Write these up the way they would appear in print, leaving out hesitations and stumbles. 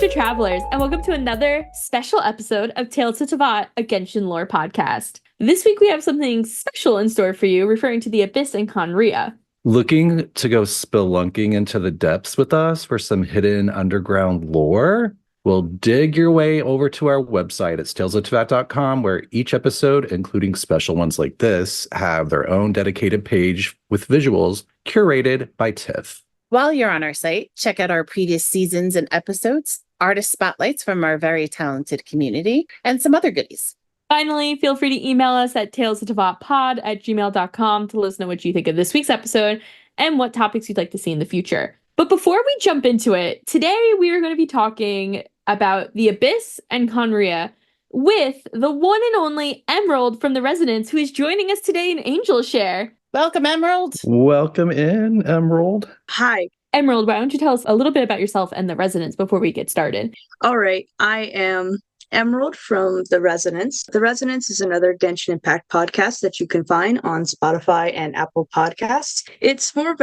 Astra Travelers, and welcome to another special episode of Tales of Teyvat, a Genshin Lore Podcast. This week we have something special in store for you, referring to the Abyss and Khaenri'ah. Looking to go spelunking into the depths with us for some hidden underground lore? Well, dig your way over to our website at talesofteyvat.com, where each episode, including special ones like this, have their own dedicated page with visuals curated by Tiff. While you're on our site, check out our previous seasons and episodes, artist spotlights from our very talented community, and some other goodies. Finally, feel free to email us at talesofteyvatpod@gmail.com to let us know what you think of this week's episode and what topics you'd like to see in the future. But before we jump into it, today we are going to be talking about the Abyss and Khaenri'ah with the one and only Emerald from the Resonance, who is joining us today in Angel Share. Welcome, Emerald. Welcome in, Emerald. Hi. Emerald, why don't you tell us a little bit about yourself and the Resonance before we get started? All right. I am Emerald from The Resonance. The Resonance is another Genshin Impact podcast that you can find on Spotify and Apple Podcasts. It's more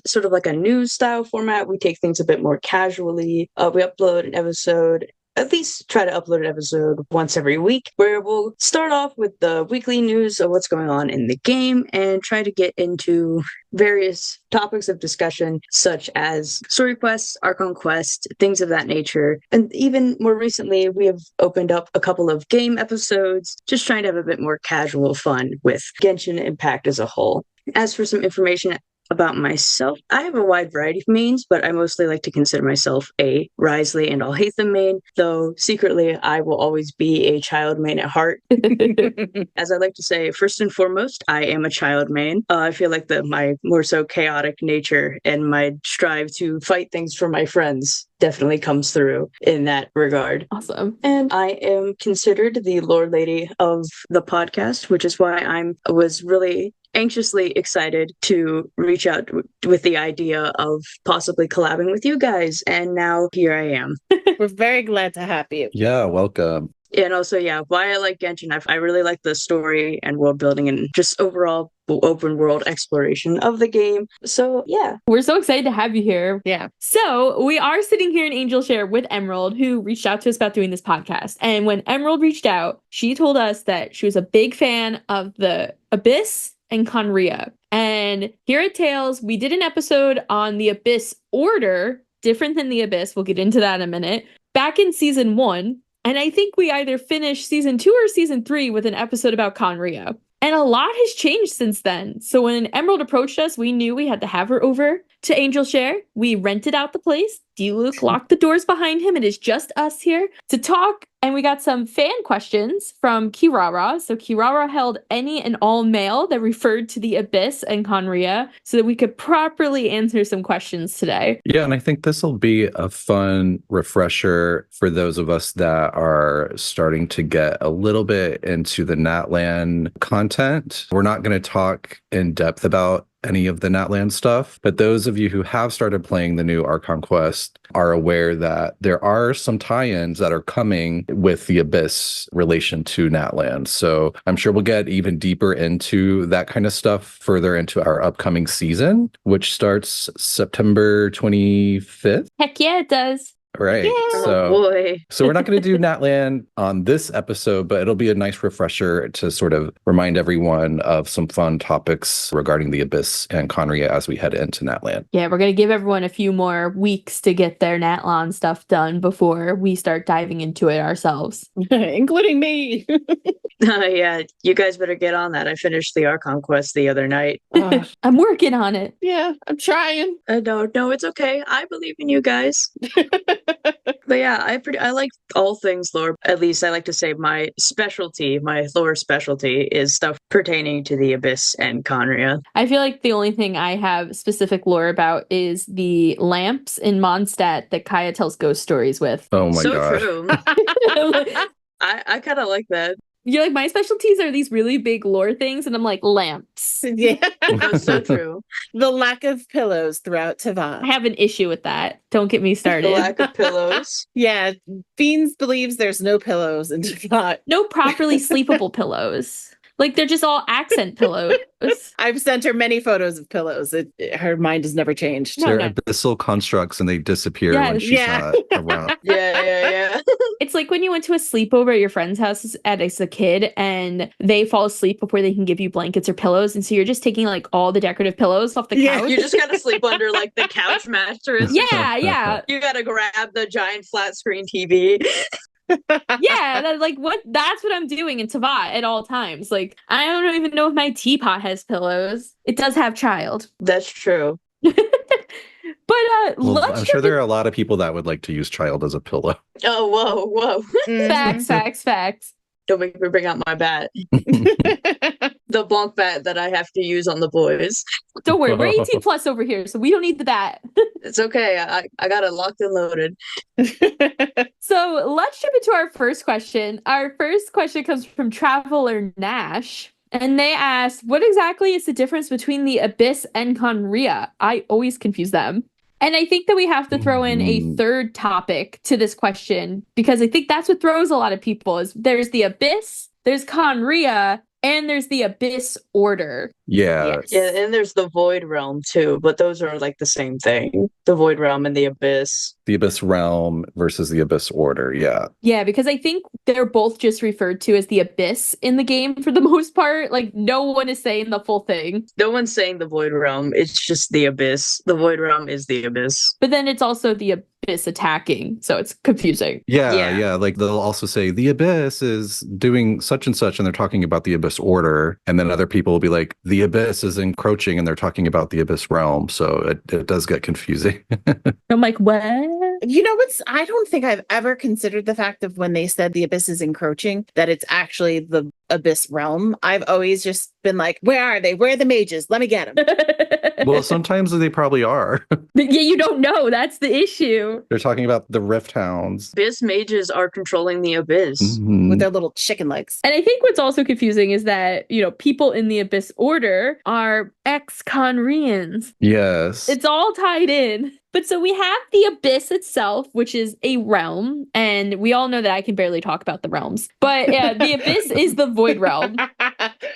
sort of like a news style format. We take things a bit more casually. We upload an episode, at least try to upload an episode once every week, where we'll start off with the weekly news of what's going on in the game and try to get into various topics of discussion, such as story quests, Archon quests, things of that nature. And even more recently, we have opened up a couple of game episodes, just trying to have a bit more casual fun with Genshin Impact as a whole. As for some information about myself, I have a wide variety of mains, but I mostly like to consider myself a Wriothesley and Alhaitham main, though secretly I will always be a child main at heart. As I like to say, first and foremost, I am a child main. I feel like my more so chaotic nature and my strive to fight things for my friends definitely comes through in that regard. Awesome. And I am considered the lore lady of the podcast, which is why I was really anxiously excited to reach out with the idea of possibly collabing with you guys. And now here I am. We're very glad to have you. Yeah, welcome. And also, why I like Genshin, I really like the story and world building and just overall open world exploration of the game. So, yeah. We're so excited to have you here. Yeah. So we are sitting here in Angel Share with Emerald, who reached out to us about doing this podcast. And when Emerald reached out, she told us that she was a big fan of the Abyss and Khaenri'ah. And here at Tales, we did an episode on the Abyss order, different than the Abyss. We'll get into that in a minute. Back in season 1. And I think we either finished season 2 or season 3 with an episode about Khaenri'ah. And a lot has changed since then. So when Emerald approached us, we knew we had to have her over to Angel Share. We rented out the place. D-Luke locked the doors behind him. It is just us here to talk. And we got some fan questions from Kirara. So Kirara held any and all mail that referred to the Abyss and Khaenri'ah so that we could properly answer some questions today. Yeah, and I think this will be a fun refresher for those of us that are starting to get a little bit into the Natlan content. We're not going to talk in depth about any of the Natlan stuff, but those of you who have started playing the new Archon quest are aware that there are some tie-ins that are coming with the Abyss relation to Natlan. So I'm sure we'll get even deeper into that kind of stuff further into our upcoming season, which starts September 25th. Heck yeah, it does. Right. Yeah. So we're not going to do Natlan on this episode, but it'll be a nice refresher to sort of remind everyone of some fun topics regarding the Abyss and Khaenri'ah as we head into Natlan. Yeah, we're going to give everyone a few more weeks to get their Natlan stuff done before we start diving into it ourselves. Including me. Yeah, you guys better get on that. I finished the Archon quest the other night. I'm working on it. Yeah, I'm trying. No, it's okay. I believe in you guys. But yeah, I like all things lore. At least I like to say my lore specialty is stuff pertaining to the Abyss and Khaenri'ah. I feel like the only thing I have specific lore about is the lamps in Mondstadt that Kaeya tells ghost stories with. Oh my God. True. I kind of like that. You're like, my specialties are these really big lore things, and I'm like, lamps. Yeah. That's so true. The lack of pillows throughout Teyvat. I have an issue with that. Don't get me started. The lack of pillows. Yeah, Beans believes there's no pillows in Teyvat. No properly sleepable pillows. Like they're just all accent pillows. I've sent her many photos of pillows. Her mind has never changed. No, They're no. abyssal constructs and they disappear when Yes. she's Yeah. not around. Yeah. It's like when you went to a sleepover at your friend's house as a kid and they fall asleep before they can give you blankets or pillows. And so you're just taking like all the decorative pillows off the Yeah. couch. You just gotta sleep under like the couch mattress. Yeah. You gotta grab the giant flat screen TV. Yeah, that's what I'm doing in Teyvat at all times. Like, I don't even know if my teapot has pillows. It does have child. That's true. But Well, let's I'm sure jump there are a lot of people that would like to use child as a pillow. Oh, whoa. in- facts. Don't make me bring out my bat. The bonk bat that I have to use on the boys. Don't worry, we're 18 plus over here, so we don't need the bat. It's okay. I got it locked and loaded. So let's jump into our first question. Our first question comes from Traveler Nash. And they asked, what exactly is the difference between the Abyss and Khaenri'ah? I always confuse them. And I think that we have to throw in a third topic to this question, because I think that's what throws a lot of people is there's the Abyss, there's Khaenri'ah, and there's the Abyss Order. Yeah. Yes. Yeah, and there's the Void Realm too, but those are like the same thing. The Void Realm and the Abyss. The Abyss Realm versus the Abyss Order. Yeah. Yeah, because I think they're both just referred to as the Abyss in the game for the most part. Like, no one is saying the full thing. No one's saying the Void Realm. It's just the Abyss. The Void Realm is the Abyss. But then it's also the Abyss attacking, so it's confusing. Yeah. Like they'll also say the Abyss is doing such and such, and they're talking about the Abyss Order. And then other people will be like, the Abyss is encroaching, and they're talking about the Abyss Realm. So it does get confusing. I'm like, what? You know what's, I don't think I've ever considered the fact of when they said the Abyss is encroaching, that it's actually the Abyss Realm. I've always just been like, where are they? Where are the mages? Let me get them. Well, sometimes they probably are. Yeah, you don't know. That's the issue. They're talking about the Rift Hounds. Abyss mages are controlling the Abyss. Mhm. With their little chicken legs. And I think what's also confusing is that, people in the Abyss Order are ex-Khaenri'ahs. Yes. It's all tied in. But so we have the Abyss itself, which is a realm, and we all know that I can barely talk about the realms. But yeah, the Abyss is the Void Realm.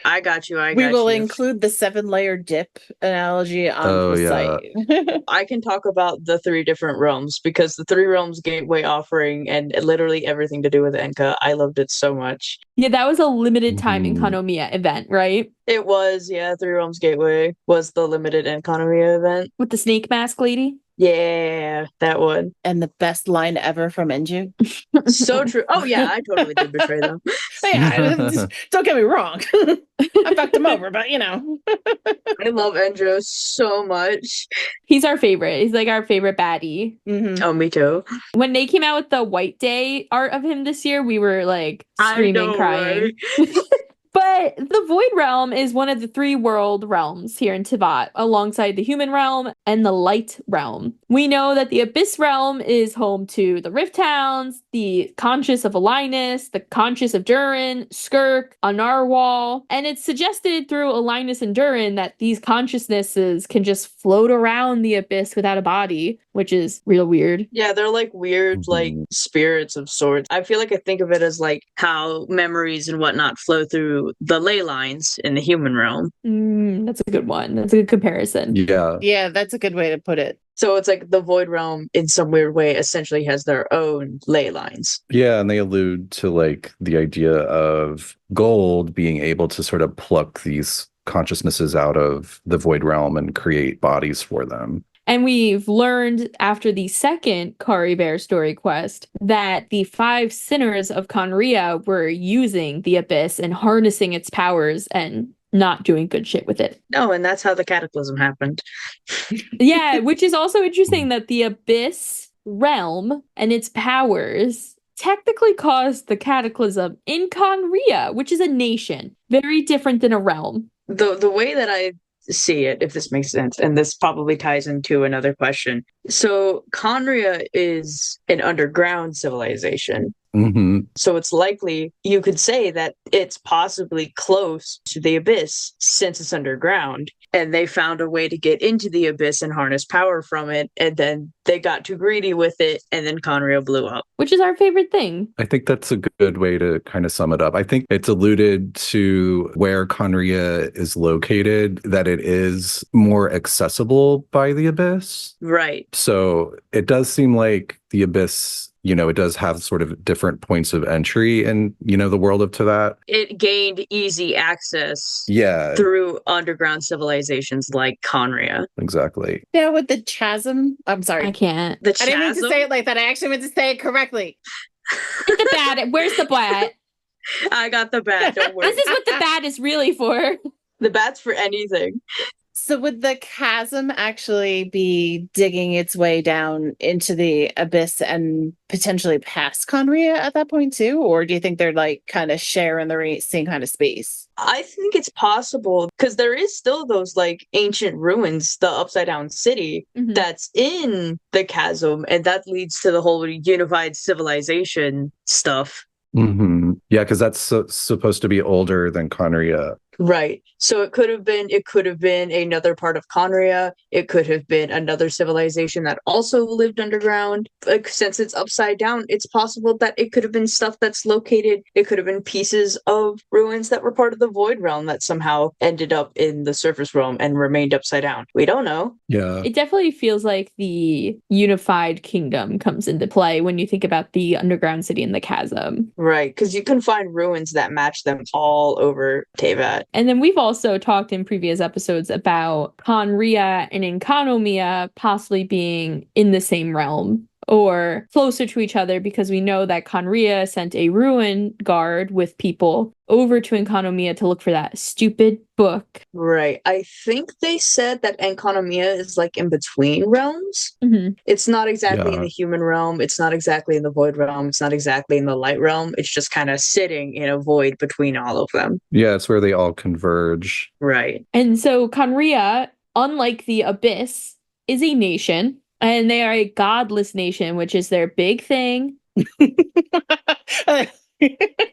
I got you. We will include the 7-layer dip analogy on the site. I can talk about the 3 different realms because the 3 realms gateway offering and literally everything to do with Enka. I loved it so much. Yeah, that was a limited time Mhm. Enkanomiya event, right? It was, 3 realms gateway was the limited economy event. With the snake mask lady. Yeah, that one. And the best line ever from Enjou. So true. Oh yeah, I totally did betray them. Don't get me wrong. I fucked him over, but I love Enjou so much. He's our favorite. He's like our favorite baddie. Mhm. Oh, me too. When they came out with the White Day art of him this year, we were like screaming, I know, crying. right? But the Void Realm is one of the 3 world realms here in Teyvat, alongside the Human Realm and the Light Realm. We know that the Abyss Realm is home to the Rift Hounds, the Conscious of Alinus, the Conscious of Durin, Skirk, a Narwhal, and it's suggested through Alinus and Durin that these consciousnesses can just float around the Abyss without a body, which is real weird. Yeah, they're like weird, like spirits of sorts. I feel like I think of it as like how memories and whatnot flow through the ley lines in the human realm. That's a good one. That's a good comparison. Yeah. Yeah, that's a good way to put it. So it's like the void realm in some weird way essentially has their own ley lines. Yeah, and they allude to like the idea of gold being able to sort of pluck these consciousnesses out of the void realm and create bodies for them. And we've learned after the second Kari Bear story quest that the 5 sinners of Khaenri'ah were using the Abyss and harnessing its powers and not doing good shit with it. No, and that's how the cataclysm happened. Yeah, which is also interesting that the Abyss realm and its powers technically caused the cataclysm in Khaenri'ah, which is a nation, very different than a realm. The way that I see it, if this makes sense, and this probably ties into another question. So Khaenri'ah is an underground civilization. Mm-hmm. So it's likely you could say that it's possibly close to the Abyss since it's underground. and they found a way to get into the abyss and harness power from it, and then they got too greedy with it, and then Khaenri'ah blew up. Which is our favorite thing. I think that's a good way to kind of sum it up. I think it's alluded to where Khaenri'ah is located, that it is more accessible by the Abyss. Right. So it does seem like the Abyss, it does have sort of different points of entry in, the world of Teyvat. It gained easy access through underground civilizations like Khaenri'ah. Exactly. Yeah, with the chasm. I'm sorry. I can't. The I chasm? didn't mean to say it like that. I actually meant to say it correctly. The bat. Where's the bat? I got the bat. Don't worry. This is what the bat is really for. The bat's for anything. So would the chasm actually be digging its way down into the abyss and potentially past Khaenri'ah at that point too? Or do you think they're like kind of sharing the same kind of space? I think it's possible because there is still those like ancient ruins, the upside down city that's in the chasm, and that leads to the whole unified civilization stuff. Mm-hmm. Yeah, because that's supposed to be older than Khaenri'ah. Right. So it could have been another part of Khaenri'ah. It could have been another civilization that also lived underground. Like, since it's upside down, it's possible that it could have been stuff that's located. It could have been pieces of ruins that were part of the Void Realm that somehow ended up in the surface realm and remained upside down. We don't know. Yeah. It definitely feels like the unified kingdom comes into play when you think about the underground city and the chasm. Right, because you can find ruins that match them all over Teyvat. And then we've also talked in previous episodes about Khaenri'ah and Enkanomiya possibly being in the same realm or closer to each other, because we know that Khaenri'ah sent a ruin guard with people over to Enkanomiya to look for that stupid book. Right. I think they said that Enkanomiya is like in between realms. It's not exactly in the human realm. It's not exactly in the void realm. It's not exactly in the light realm. It's just kind of sitting in a void between all of them. Yeah, it's where they all converge. Right. And so Khaenri'ah, unlike the Abyss, is a nation. And they are a godless nation, which is their big thing. What?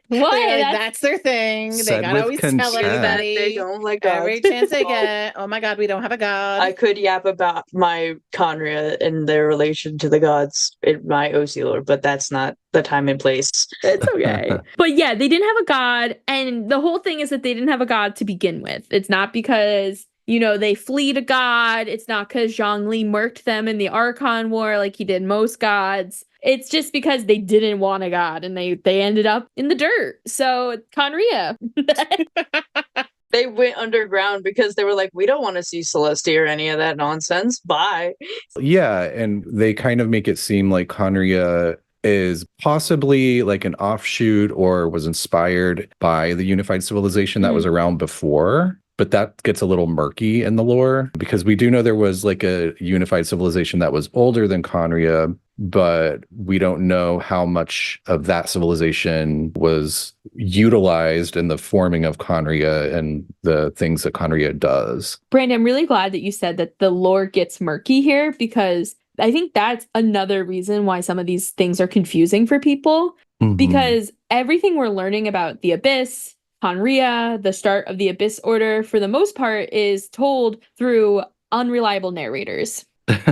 That's their thing. They Said gotta with always tell consent. everybody. They don't like gods. Every chance they get. Oh my god, we don't have a god. I could yap about my Khaenri'ah and their relation to the gods in my OC lore, but that's not the time and place. It's okay. But yeah, they didn't have a god. And the whole thing is that they didn't have a god to begin with. It's not because they flee to God. It's not because Zhongli murked them in the Archon War like he did most gods. It's just because they didn't want a god and they ended up in the dirt. So Khaenri'ah. They went underground because they were like, we don't want to see Celestia or any of that nonsense. Bye. Yeah, and they kind of make it seem like Khaenri'ah is possibly like an offshoot or was inspired by the unified civilization that was around before. But that gets a little murky in the lore, because we do know there was like a unified civilization that was older than Khaenri'ah, but we don't know how much of that civilization was utilized in the forming of Khaenri'ah and the things that Khaenri'ah does. Brandon, I'm really glad that you said that the lore gets murky here, because I think that's another reason why some of these things are confusing for people, because everything we're learning about the Abyss, Khaenri'ah, the start of the Abyss Order, for the most part, is told through unreliable narrators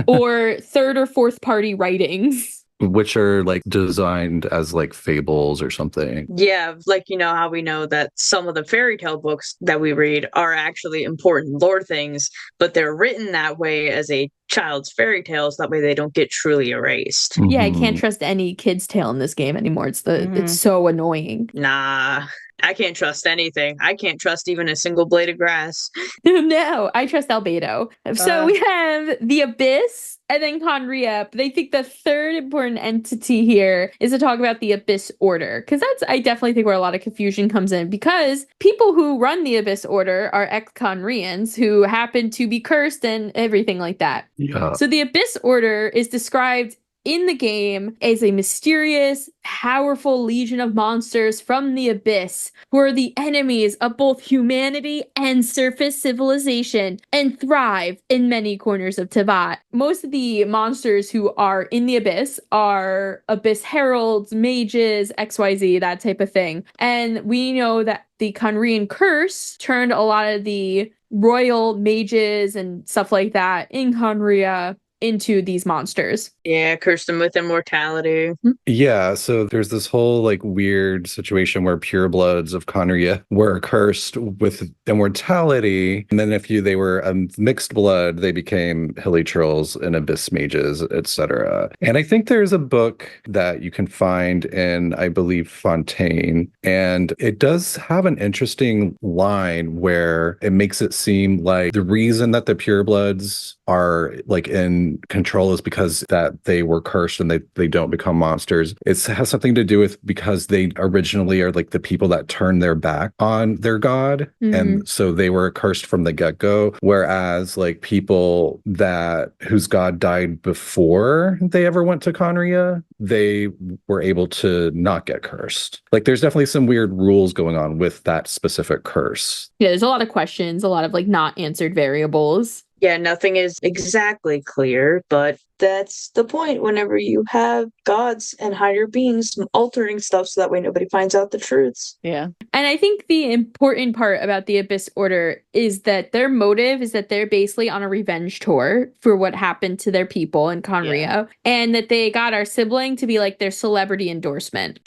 or third or fourth party writings. Which are like designed as like fables or something. Yeah, like how we know that some of the fairy tale books that we read are actually important lore things, but they're written that way as a child's fairy tales. That way they don't get truly erased. Yeah, I can't trust any kid's tale in this game anymore. It's so annoying. Nah. I can't trust anything. I can't trust even a single blade of grass. No, I trust Albedo. So we have the Abyss and then Khaenri'ah. But I think the third important entity here is to talk about the Abyss Order. Because I definitely think where a lot of confusion comes in. Because people who run the Abyss Order are ex-Khaenri'ahns who happen to be cursed and everything like that. Yeah. So the Abyss Order is described in the game as a mysterious, powerful legion of monsters from the Abyss who are the enemies of both humanity and surface civilization and thrive in many corners of Teyvat. Most of the monsters who are in the Abyss are Abyss Heralds, mages, XYZ, that type of thing. And we know that the Khaenri'ahn curse turned a lot of the royal mages and stuff like that in Khaenri'ah into these monsters. Yeah, cursed them with immortality. Yeah, so there's this whole like weird situation where purebloods of Khaenri'ah were cursed with immortality, and then they were a mixed blood, they became hilly trolls and abyss mages, etc. And I think there's a book that you can find in, I believe, Fontaine, and it does have an interesting line where it makes it seem like the reason that the purebloods are like in control is because that they were cursed and they don't become monsters. It has something to do with because they originally are like the people that turn their back on their god, and so they were cursed from the get-go, whereas like people that whose god died before they ever went to Khaenri'ah, they were able to not get cursed. Like there's definitely some weird rules going on with that specific curse. Yeah, there's a lot of questions, a lot of like not answered variables. Yeah, nothing is exactly clear, but that's the point whenever you have gods and higher beings altering stuff so that way nobody finds out the truths. Yeah. And I think the important part about the Abyss Order is that their motive is that they're basically on a revenge tour for what happened to their people in Khaenri'ah, and that they got our sibling to be like their celebrity endorsement.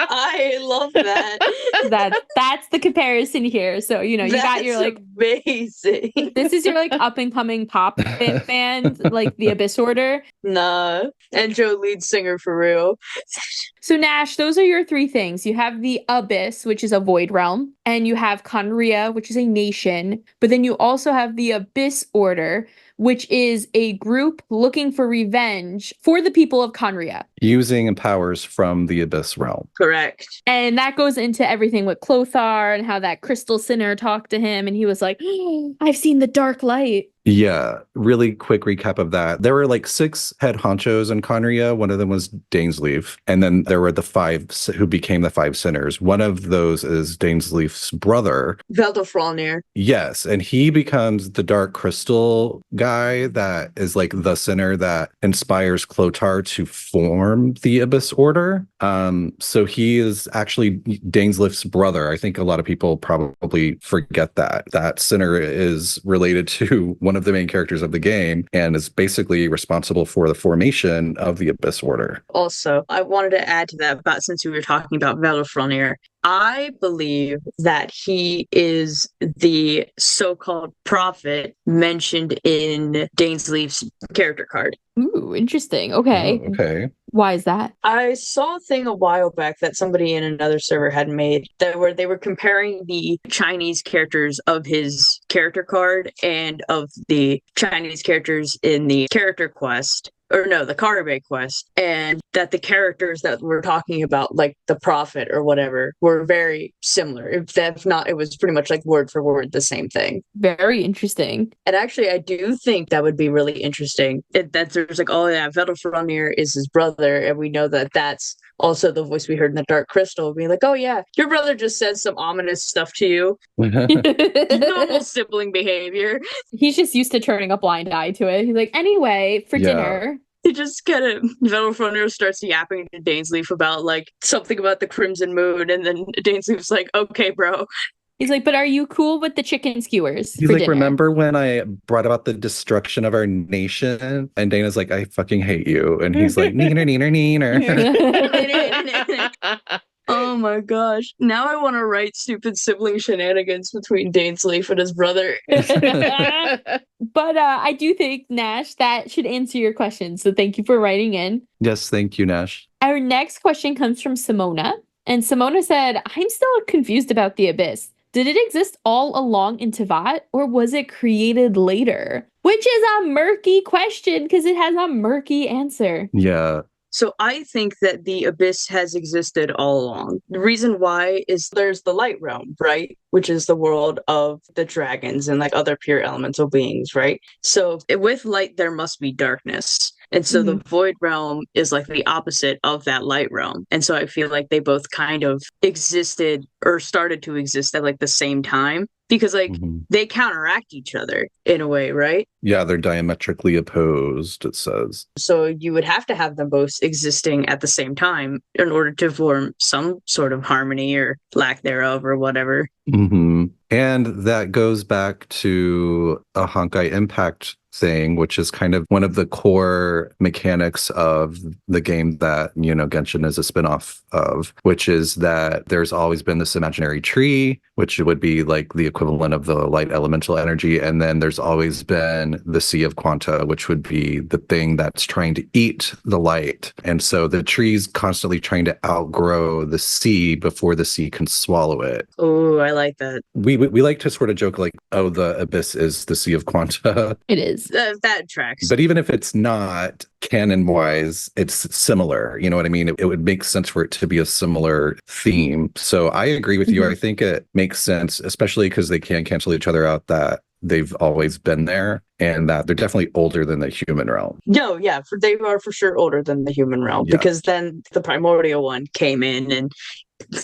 I love that. That's the comparison here. So, you know, you got your like amazing. This is your like up and coming pop band, like the Abyss Order. Nah. Enjou lead singer for real. So Nash, those are your three things. You have the Abyss, which is a void realm, and you have Khaenri'ah, which is a nation, but then you also have the Abyss Order, which is a group looking for revenge for the people of Khaenri'ah. Using powers from the Abyss realm. Correct. And that goes into everything with Clothar and how that crystal sinner talked to him, and he was like, oh, I've seen the dark light. Yeah, really quick recap of that. There were like 6 head honchos in Khaenri'ah. One of them was Dainsleif. And then there were the 5 who became the 5 sinners. One of those is Dainsleif's brother. Veldofralnir. Yes, and he becomes the Dark Crystal guy that is like the sinner that inspires Clothar to form the Abyss Order. So he is actually Dainsleif's brother. I think a lot of people probably forget that. That sinner is related to one of the main characters of the game and is basically responsible for the formation of the Abyss Order. Also, I wanted to add to that, but since we were talking about Veldofralnir, I believe that he is the so-called prophet mentioned in Dainsleif's character card. Ooh, interesting. Okay. Oh, okay. Why is that? I saw a thing a while back that somebody in another server had made that where they were comparing the Chinese characters of his character card and of the Chinese characters in the character quest. Or no, the Karabé quest, and that the characters that we're talking about, like the prophet or whatever, were very similar. If not, it was pretty much like word for word the same thing. Very interesting. And actually, I do think that would be really interesting. That there's like, oh yeah, Veldofralnir is his brother, and we know that that's also the voice we heard in the Dark Crystal, being like, oh yeah, your brother just says some ominous stuff to you. Normal sibling behavior. He's just used to turning a blind eye to it. He's like, anyway, for dinner. He just kind of, Veldofralnir starts yapping to Dainsleif about like something about the Crimson Moon, and then Dainsleif's like, okay, bro. He's like, but are you cool with the chicken skewers? He's for like, dinner? remember when I brought about the destruction of our nation? And Dana's like, I fucking hate you. And he's like, neener, neener, neener. Oh my gosh. Now I want to write stupid sibling shenanigans between Dainsleif and his brother. But I do think, Nash, that should answer your question. So thank you for writing in. Yes, thank you, Nash. Our next question comes from Simona. And Simona said, I'm still confused about the Abyss. Did it exist all along in Teyvat, or was it created later? Which is a murky question because it has a murky answer. Yeah. So I think that the Abyss has existed all along. The reason why is there's the Light Realm, right? Which is the world of the dragons and like other pure elemental beings, right? So with light, there must be darkness. And so the void realm is like the opposite of that light realm. And so I feel like they both kind of existed or started to exist at like the same time because like they counteract each other in a way, right? Yeah, they're diametrically opposed, it says. So you would have to have them both existing at the same time in order to form some sort of harmony or lack thereof or whatever. And that goes back to a Honkai Impact thing, which is kind of one of the core mechanics of the game that, you know, Genshin is a spinoff of, which is that there's always been this imaginary tree, which would be like the equivalent of the light elemental energy. And then there's always been the Sea of Quanta, which would be the thing that's trying to eat the light. And so the tree's constantly trying to outgrow the sea before the sea can swallow it. Oh, I like that. We like to sort of joke like, oh, the abyss is the Sea of Quanta. It is. That tracks. But even if it's not canon-wise, it's similar. You know what I mean? It would make sense for it to be a similar theme. So I agree with you. I think it makes sense, especially because they can cancel each other out, that they've always been there and that they're definitely older than the human realm. No, yeah, they are for sure older than the human realm because then the primordial one came in and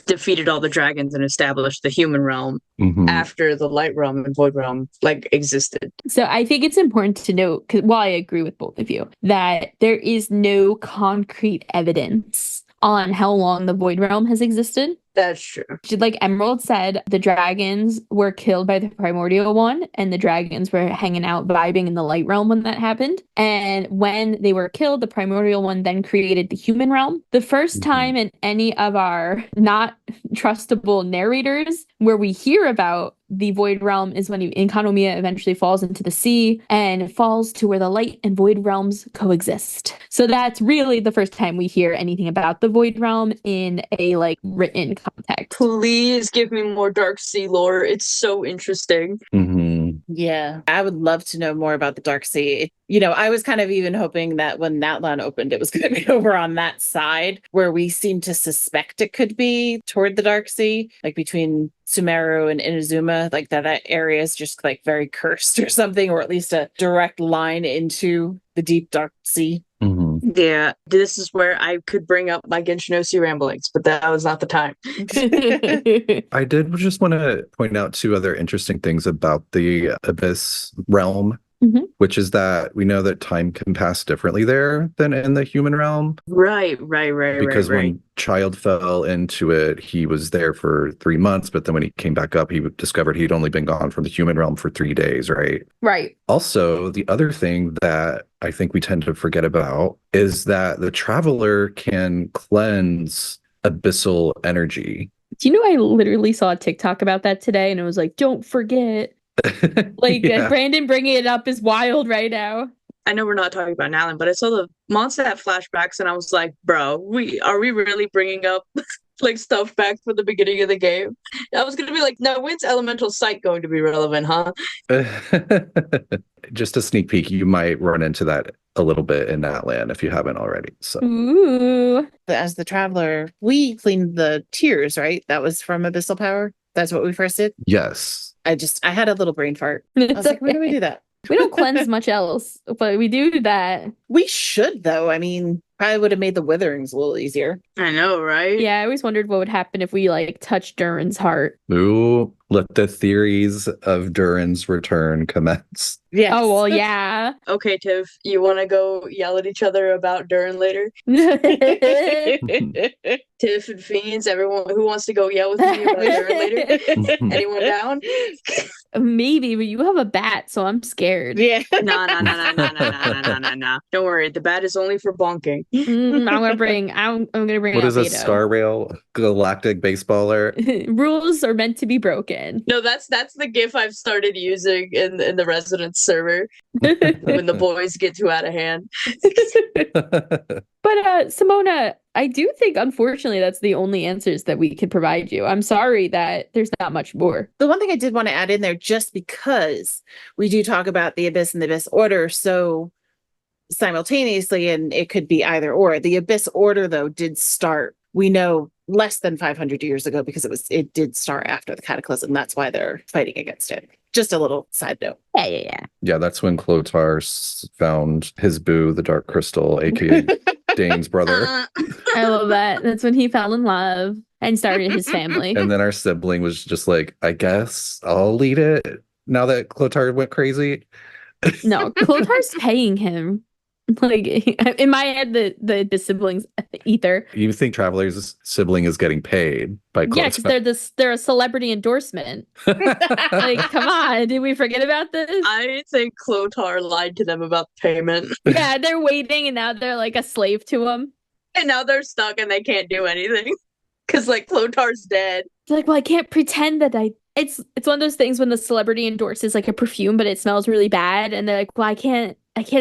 defeated all the dragons and established the human realm after the light realm and void realm like existed. So I think it's important to note, because while I agree with both of you, that there is no concrete evidence on how long the void realm has existed. That's true. Like Emerald said, the dragons were killed by the primordial one, and the dragons were hanging out vibing in the light realm when that happened. And when they were killed, the primordial one then created the human realm. The first time in any of our not trustable narrators where we hear about the void realm is when Khaenri'ah eventually falls into the sea and falls to where the light and void realms coexist. So that's really the first time we hear anything about the void realm in a like written context. Please give me more Dark Sea lore. It's so interesting. Yeah, I would love to know more about the Dark Sea. You know, I was kind of even hoping that when Natlan opened, it was going to be over on that side where we seem to suspect it could be toward the Dark Sea, like between Sumeru and Inazuma, like that area is just like very cursed or something, or at least a direct line into the deep Dark Sea. Yeah, this is where I could bring up my Genshin ramblings, but that was not the time. I did just want to point out two other interesting things about the Abyss realm, which is that we know that time can pass differently there than in the human realm. Right. Because when Child fell into it, he was there for 3 months, but then when he came back up, he discovered he'd only been gone from the human realm for 3 days, right? Right. Also, the other thing that I think we tend to forget about is that the Traveler can cleanse abyssal energy. Do you know, I literally saw a TikTok about that today, and it was like, don't forget. Like, Brandon bringing it up is wild right now. I know we're not talking about Natlan, but I saw the Mondstadt flashbacks, and I was like, bro, are we really bringing up like stuff back from the beginning of the game? I was going to be like, no, when's Elemental Sight going to be relevant, huh? Just a sneak peek, you might run into that a little bit in Natlan if you haven't already. So, ooh. As the Traveler, we cleaned the tears, right? That was from Abyssal Power. That's what we first did. yes. I had a little brain fart. I was like, where do we do that? We don't cleanse much else, but we do that. We should, though. I mean, probably would have made the witherings a little easier. I know, right? Yeah, I always wondered what would happen if we like touched Durin's heart. Ooh, let the theories of Durin's return commence. Yes. Oh, well, yeah. Okay, Tiff, you want to go yell at each other about Durin later? Tiff and Fiends, everyone who wants to go yell with me about Durin later? Anyone down? Maybe, but you have a bat, so I'm scared. Yeah. No. Don't worry, the bat is only for bonking. I'm gonna bring What is a Albedo. Star Rail galactic baseballer? Rules are meant to be broken. No, that's the GIF I've started using in the Residence server when the boys get too out of hand. But Simona, I do think, unfortunately, that's the only answers that we could provide you. I'm sorry that there's not much more. The one thing I did want to add in there, just because we do talk about the Abyss and the Abyss Order so simultaneously, and it could be either or. The Abyss Order, though, did start, we know, less than 500 years ago because it did start after the Cataclysm. That's why they're fighting against it. Just a little side note. Yeah. Yeah, that's when Clothar found his boo, the Dark Crystal, aka Dane's brother. I love that. That's when he fell in love and started his family. And then our sibling was just like, I guess I'll lead it now that Clothar went crazy. No, Clothar's paying him. Like, in my head, the siblings ether. You think Traveler's sibling is getting paid by Clothar? Yeah, because they're a celebrity endorsement. Like, come on, did we forget about this? I think Clothar lied to them about the payment. Yeah, they're waiting, and now they're like a slave to him. And now they're stuck and they can't do anything. Because, like, Clothar's dead. It's like, well, I can't pretend that It's one of those things when the celebrity endorses like a perfume, but it smells really bad, and they're like, well, I can't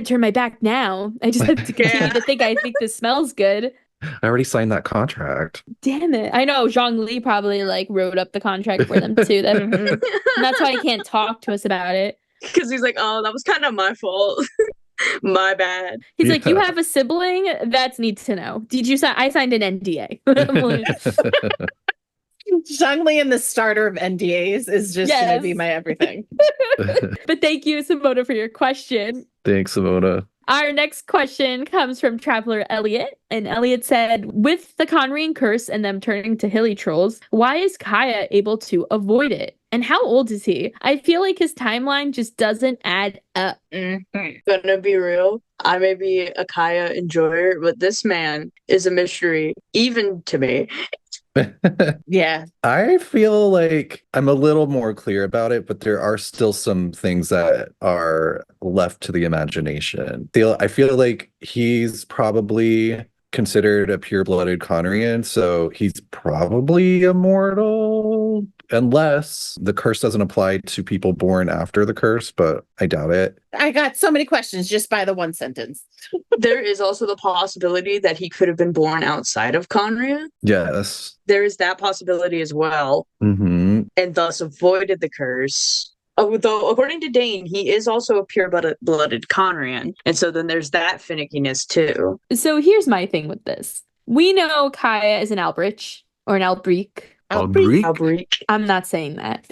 turn my back now. I just have to continue to think I think this smells good. I already signed that contract. Damn it. I know Zhongli probably like wrote up the contract for them too. And that's why he can't talk to us about it. Because he's like, oh, that was kind of my fault. My bad. He's like, you have a sibling? That's need to know. Did you sign? I signed an NDA. Zhongli and the starter of NDAs is just going to be my everything. But thank you, Simona, for your question. Thanks, Simona. Our next question comes from Traveler Elliot. And Elliot said, with the Khaenri'ah curse and them turning to hilly trolls, why is Kaeya able to avoid it? And how old is he? I feel like his timeline just doesn't add up. Gonna be real. I may be a Kaeya enjoyer, but this man is a mystery, even to me. Yeah. I feel like I'm a little more clear about it, but there are still some things that are left to the imagination. I feel like he's probably considered a pure-blooded Khaenri'ah, so he's probably immortal, unless the curse doesn't apply to people born after the curse, but I doubt it. I got so many questions just by the one sentence. There is also the possibility that he could have been born outside of Khaenri'ah. Yes. There is that possibility as well, and thus avoided the curse. Although, according to Dane, he is also a pure-blooded Khaenri'ah, and so then there's that finickiness too. So here's my thing with this. We know Kaeya is an Albrich, or an Albric. Albric. I'm not saying that.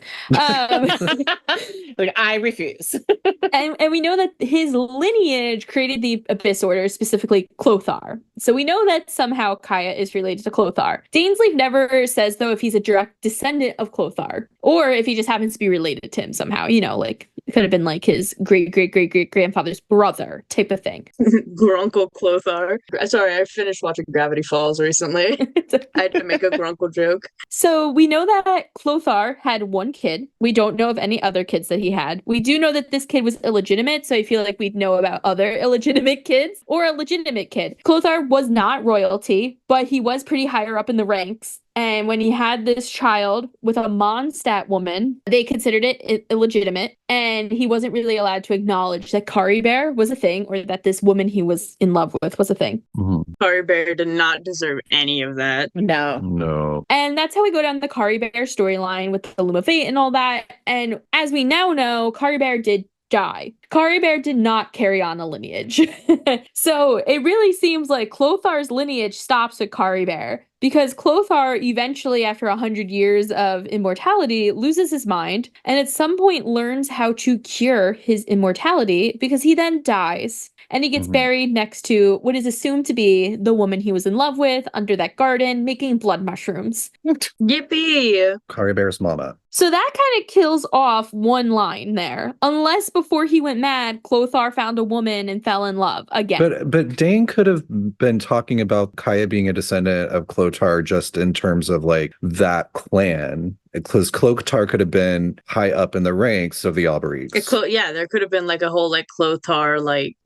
Like, I refuse. and we know that his lineage created the Abyss Order, specifically Clothar. So we know that somehow Kaeya is related to Clothar. Dainsleif never says, though, if he's a direct descendant of Clothar, or if he just happens to be related to him somehow. You know, like, it could have been like his great-great-great-great-grandfather's brother type of thing. Grunkle Clothar. Sorry, I finished watching Gravity Falls recently. I had to make a Grunkle joke. So we know that Clothar had one kid. We don't know of any other kids that he had. We do know that this kid was illegitimate, so I feel like we'd know about other illegitimate kids or a legitimate kid. Clothar was not royalty, but he was pretty higher up in the ranks. And when he had this child with a Mondstadt woman, they considered it illegitimate. And he wasn't really allowed to acknowledge that Caribert was a thing, or that this woman he was in love with was a thing. Caribert did not deserve any of that. No. And that's how we go down the Caribert storyline with the Loom of Fate and all that. And as we now know, Caribert did die. Caribert did not carry on a lineage. So it really seems like Clothar's lineage stops at Caribert, because Clothar eventually, after 100 years of immortality, loses his mind, and at some point learns how to cure his immortality, because he then dies. And he gets buried next to what is assumed to be the woman he was in love with under that garden, making blood mushrooms. Yippee! Caribert's mama. So that kind of kills off one line there. Unless before he went mad, Clothar found a woman and fell in love again. But Dane could have been talking about Kaeya being a descendant of Clothar just in terms of like that clan. Because Clothar could have been high up in the ranks of the Alberics. Yeah, there could have been like a whole like Clothar like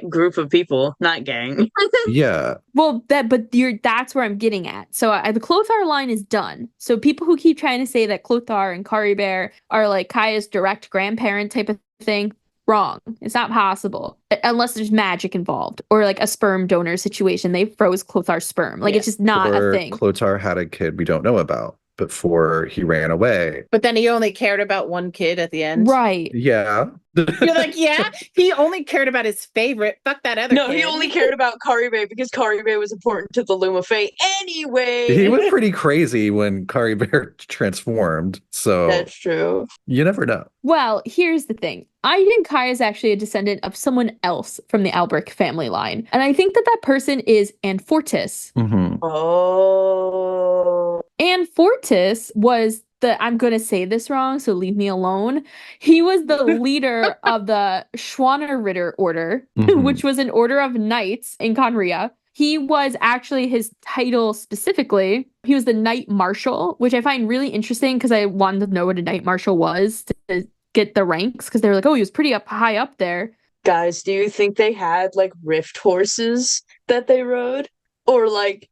group of people, not gang. Yeah. Well, that's where I'm getting at. So the Clothar line is done. So people who keep trying to say that Clothar and Caribert are like Kaeya's direct grandparent type of thing, wrong. It's not possible. Unless there's magic involved, or like a sperm donor situation. They froze Clothar's sperm. Like, it's just not a thing. Clothar had a kid we don't know about. before he ran away. But then he only cared about one kid at the end. Right. Yeah. You're like, yeah, he only cared about his favorite. Fuck that other No, kid. he only cared about Karibe because Karibe was important to the Luma Fae anyway. He went pretty crazy when Kari Bear transformed. So That's true. you never know. Well, here's the thing. I think Kaeya is actually a descendant of someone else from the Albrecht family line. And I think that that person is Anfortis. Mm-hmm. Oh. Anfortis was I'm going to say this wrong, so leave me alone. He was the leader of the Schwaneritter Order, Mhm. which was an order of knights in Khaenri'ah. He was actually his title specifically. He was the Knight Marshal, which I find really interesting because I wanted to know what a Knight Marshal was to get the ranks because they were like, oh, he was pretty high up there. Guys, do you think they had like rift horses that they rode? Or like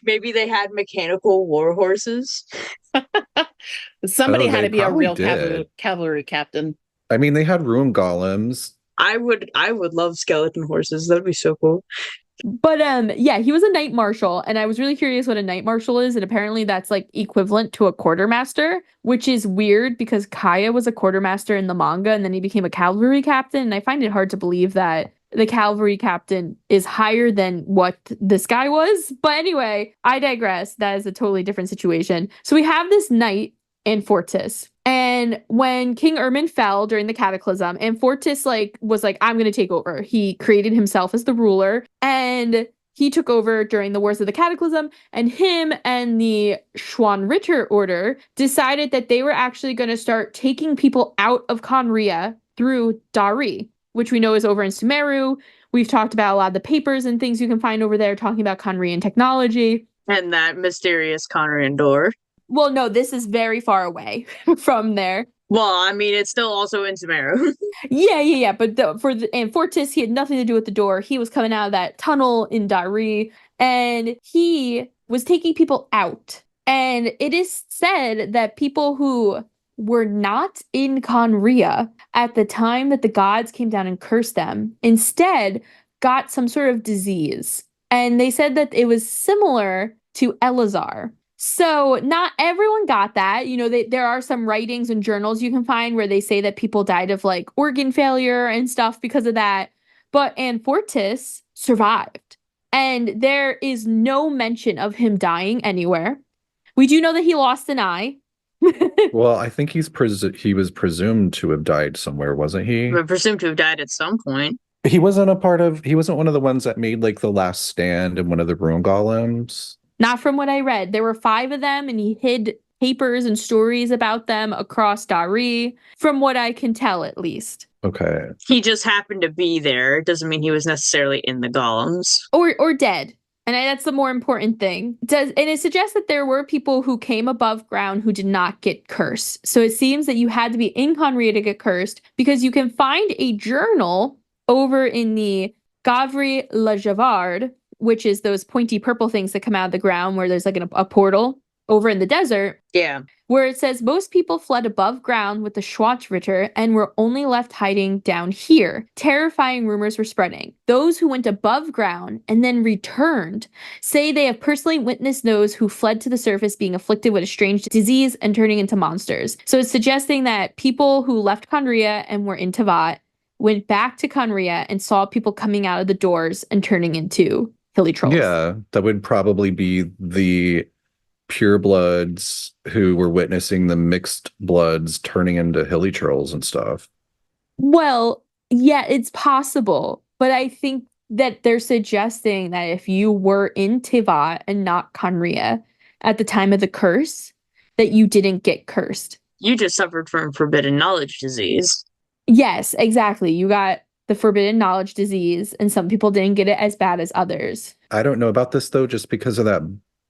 maybe they had mechanical war horses? Somebody Oh, had they to be a probably real did. cavalry captain. I mean, they had room golems. I would love skeleton horses. That'd be so cool. But yeah, he was a Knight Marshal, and I was really curious what a Knight Marshal is, and apparently that's like equivalent to a quartermaster, which is weird because Kaeya was a quartermaster in the manga, and then he became a cavalry captain, and I find it hard to believe that the cavalry captain is higher than what this guy was. But anyway, I digress. That is a totally different situation. So we have this knight, Anfortis. And when King Ermin fell during the Cataclysm, Anfortis was like, I'm going to take over. He created himself as the ruler, and he took over during the Wars of the Cataclysm, and him and the Schwanritter Order decided that they were actually going to start taking people out of Khaenri'ah through Dari, which we know is over in Sumeru. We've talked about a lot of the papers and things you can find over there talking about Khaenri'ah technology. And that mysterious Conrian door. Well, no, this is very far away from there. Well, I mean, it's still also in Sumeru. Yeah. But for Anfortis, he had nothing to do with the door. He was coming out of that tunnel in Dari, and he was taking people out. And it is said that people who were not in Khaenri'ah at the time that the gods came down and cursed them, instead got some sort of disease. And they said that it was similar to Elazar. So not everyone got that. You know, there are some writings and journals you can find where they say that people died of like organ failure and stuff because of that. But Anfortis survived. And there is no mention of him dying anywhere. We do know that he lost an eye. Well, I think he was presumed to have died somewhere, wasn't he? But presumed to have died at some point. He wasn't one of the ones that made like the last stand in one of the ruin golems. Not from what I read. There were 5 of them, and he hid papers and stories about them across Dari, from what I can tell, at least. Okay. He just happened to be there. It doesn't mean he was necessarily in the golems. Or dead. And that's the more important thing. And it suggests that there were people who came above ground who did not get cursed. So it seems that you had to be in Khaenri'ah to get cursed, because you can find a journal over in the Gavri La Javard, which is those pointy purple things that come out of the ground where there's like a portal over in the desert. Yeah. Where it says most people fled above ground with the Schwarzritter and were only left hiding down here. Terrifying rumors were spreading. Those who went above ground and then returned say they have personally witnessed those who fled to the surface being afflicted with a strange disease and turning into monsters. So it's suggesting that people who left Khaenri'ah and were in Teyvat went back to Khaenri'ah and saw people coming out of the doors and turning into hilly trolls. Yeah, that would probably be the purebloods who were witnessing the mixed bloods turning into hilly trolls and stuff. Well, yeah, it's possible. But I think that they're suggesting that if you were in Teyvat and not Khaenri'ah at the time of the curse, that you didn't get cursed. You just suffered from forbidden knowledge disease. Yes, exactly. You got the forbidden knowledge disease, and some people didn't get it as bad as others. I don't know about this though, just because of that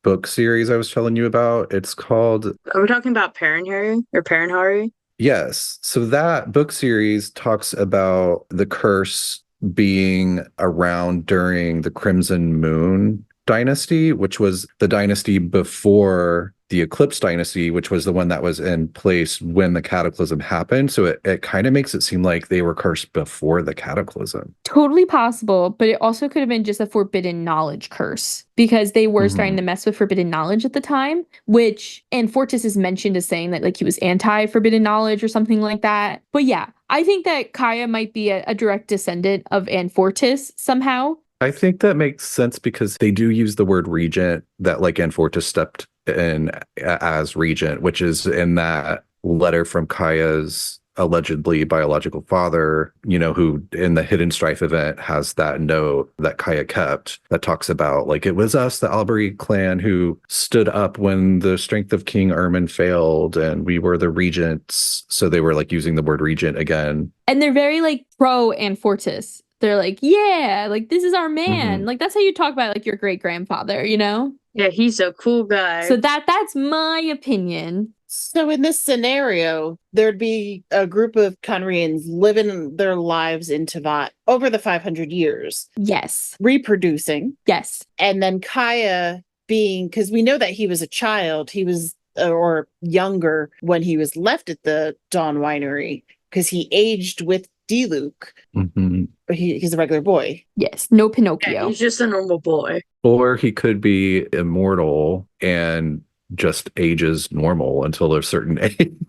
book series I was telling you about. It's called... Are we talking about Paranhari? Yes. So that book series talks about the curse being around during the Crimson Moon dynasty, which was the dynasty before the Eclipse dynasty, which was the one that was in place when the cataclysm happened. So it kind of makes it seem like they were cursed before the cataclysm. Totally possible, but it also could have been just a forbidden knowledge curse because they were starting to mess with forbidden knowledge at the time, which Fortis is mentioned as saying that like he was anti-forbidden knowledge or something like that. But yeah, I think that Kaeya might be a direct descendant of Fortis somehow. I think that makes sense because they do use the word regent, that like Fortis stepped in as regent, which is in that letter from Kaeya's allegedly biological father, you know, who in the Hidden Strife event has that note that Kaeya kept that talks about like it was us, the Albury clan, who stood up when the strength of King Ermin failed and we were the regents. So they were like using the word regent again. And they're very like pro Fortis. They're like, yeah, like this is our man. Like that's how you talk about like your great grandfather, you know? Yeah, he's a cool guy. So that's my opinion. So in this scenario, there'd be a group of Khaenri'ahs living their lives in Teyvat over the 500 years. Yes. Reproducing. Yes. And then Kaeya being, because we know that he was a child, he was, or younger when he was left at the Dawn Winery, because he aged with D-Luke. But he's a regular boy. Yes. No Pinocchio. Yeah, he's just a normal boy. Or he could be immortal and just ages normal until a certain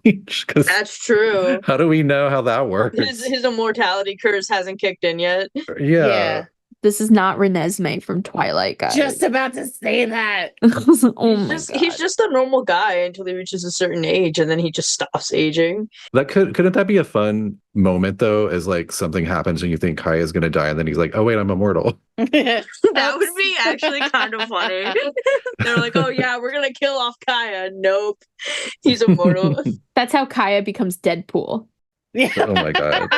age. That's true. How do we know how that works? His immortality curse hasn't kicked in yet. Yeah. This is not Renesmee from Twilight, guys. Just about to say that. Oh my God. He's just a normal guy until he reaches a certain age, and then he just stops aging. That couldn't that be a fun moment though? As like something happens and you think Kaeya is gonna die, and then he's like, "Oh wait, I'm immortal." That would be actually kind of funny. They're like, "Oh yeah, we're gonna kill off Kaeya." Nope, he's immortal. That's how Kaeya becomes Deadpool. Yeah. Oh my God.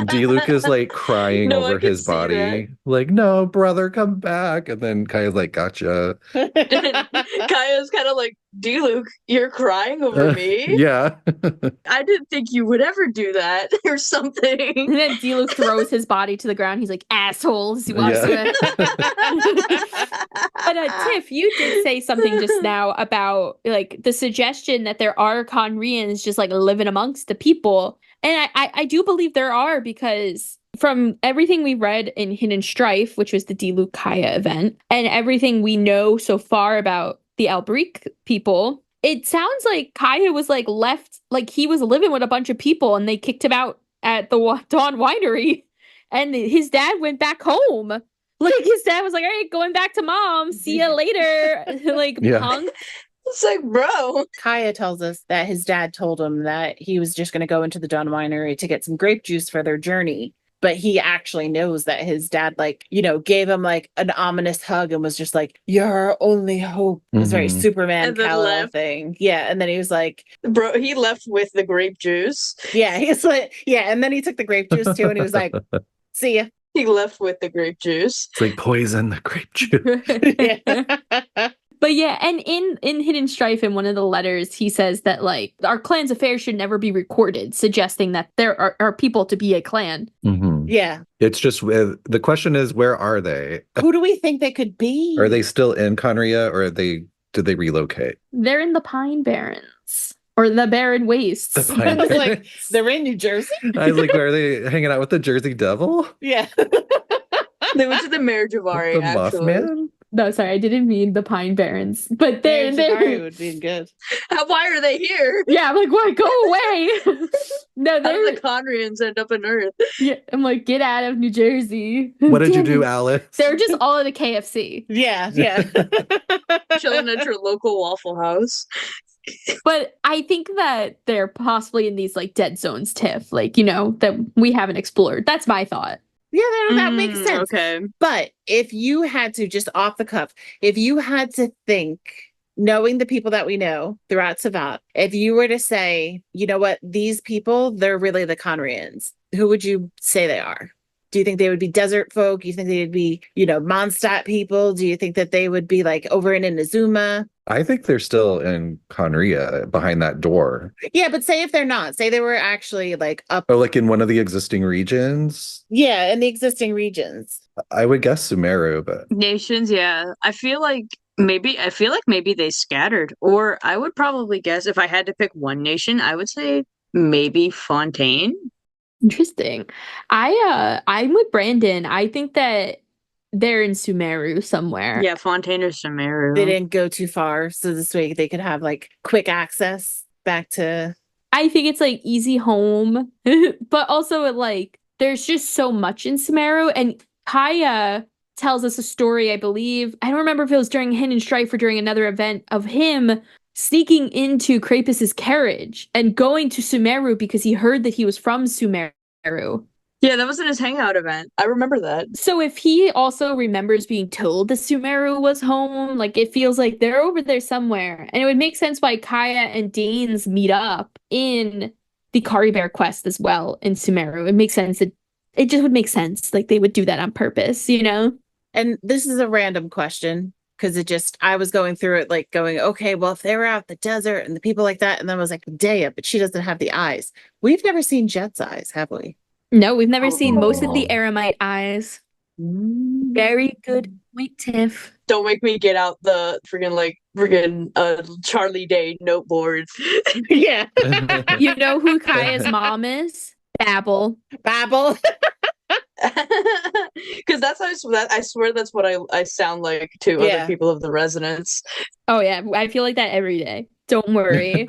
D-Luke is like crying No, I over can his see body. Like, no, brother, come back. And then Kaeya's like, gotcha. Kaeya's kind of like, D-Luke, you're crying over me? Yeah. I didn't think you would ever do that or something. And then D-Luke throws his body to the ground. He's like, assholes. He walks away. But Tiff, you did say something just now about like the suggestion that there are Khaenri'ahs just like living amongst the people. And I do believe there are, because from everything we read in Hidden Strife, which was the D-Luke Kaeya event, and everything we know so far about the Albrique people, it sounds like Kaeya was like left, like he was living with a bunch of people and they kicked him out at the Dawn Winery, and his dad went back home. Like his dad was like, all right, going back to mom. See you later. Like, punk. It's like, bro. Kaeya tells us that his dad told him that he was just going to go into the Dawn Winery to get some grape juice for their journey. But he actually knows that his dad, like, you know, gave him like an ominous hug and was just like, "You're our only hope." It was very Superman Kal-El thing. Yeah. And then he was like, bro, he left with the grape juice. Yeah. He's like, yeah. And then he took the grape juice too. And he was like, "See ya." He left with the grape juice. It's like poison the grape juice. But yeah, and in Hidden Strife, in one of the letters, he says that like our clan's affairs should never be recorded, suggesting that there are people to be a clan. Yeah. It's just the question is, where are they? Who do we think they could be? Are they still in Khaenri'ah, or did they relocate? They're in the Pine Barrens or the Barren Wastes. The Pine I was like, Barrens. they're in New Jersey? I was like, are they hanging out with the Jersey Devil? Yeah. They went to the Marjavari, The actually. Mothman? No, sorry, I didn't mean the Pine Barrens, but they're would be good. Why are they here? Yeah, I'm like, what? Go away. No, How did they're the Khaenri'ahs end up on Earth? yeah, I'm like, get out of New Jersey. What did you do, Alice? They're just all at the KFC. Yeah. Yeah. Chilling at your local Waffle House. But I think that they're possibly in these like dead zones, Tiff, like, you know, that we haven't explored. That's my thought. Yeah, that makes sense. Okay. But if you had to, just off the cuff, if you had to think, knowing the people that we know throughout Teyvat, if you were to say, you know what, these people, they're really the Khaenri'ahs, who would you say they are? Do you think they would be desert folk? Do you think they'd be, you know, Mondstadt people? Do you think that they would be like over in Inazuma? I think they're still in Khaenri'ah behind that door. Yeah, but say if they're not, say they were actually like up. Or like in one of the existing regions. Yeah, in the existing regions. I would guess Sumeru, but Nations, yeah. I feel like Maybe, I feel like maybe they scattered. Or I would probably guess if I had to pick one nation, I would say maybe Fontaine. Interesting. I'm with Brandon. I think that they're in Sumeru somewhere. Yeah, Fontaine or They Sumeru. didn't go too far, so this way they could have like quick access back to. I think it's like easy home, but also like there's just so much in Sumeru. And Kaeya tells us a story, I believe. I don't remember if it was during Hidden Strife or during another event of him sneaking into Krapus's carriage and going to Sumeru because he heard that he was from Sumeru. Yeah, that was in his hangout event. I remember that. So if he also remembers being told that Sumeru was home, like it feels like they're over there somewhere. And it would make sense why Kaeya and Danes meet up in the Kari Bear quest as well in Sumeru. It makes sense. It just would make sense. Like they would do that on purpose, you know? And this is a random question because I was going through it like going, okay, well, if they were out the desert and the people like that, and then I was like, Daya, but she doesn't have the eyes. We've never seen Jet's eyes, have we? No, we've never seen most of the Oh. Aramite eyes. Very good point, Tiff. Don't make me get out the friggin' Charlie Day note boards. Yeah. You know who Kaya's mom is? Babel. Babel. Because I swear that's what I sound like to Yeah. other people of the resonance. Oh yeah, I feel like that every day. Don't worry.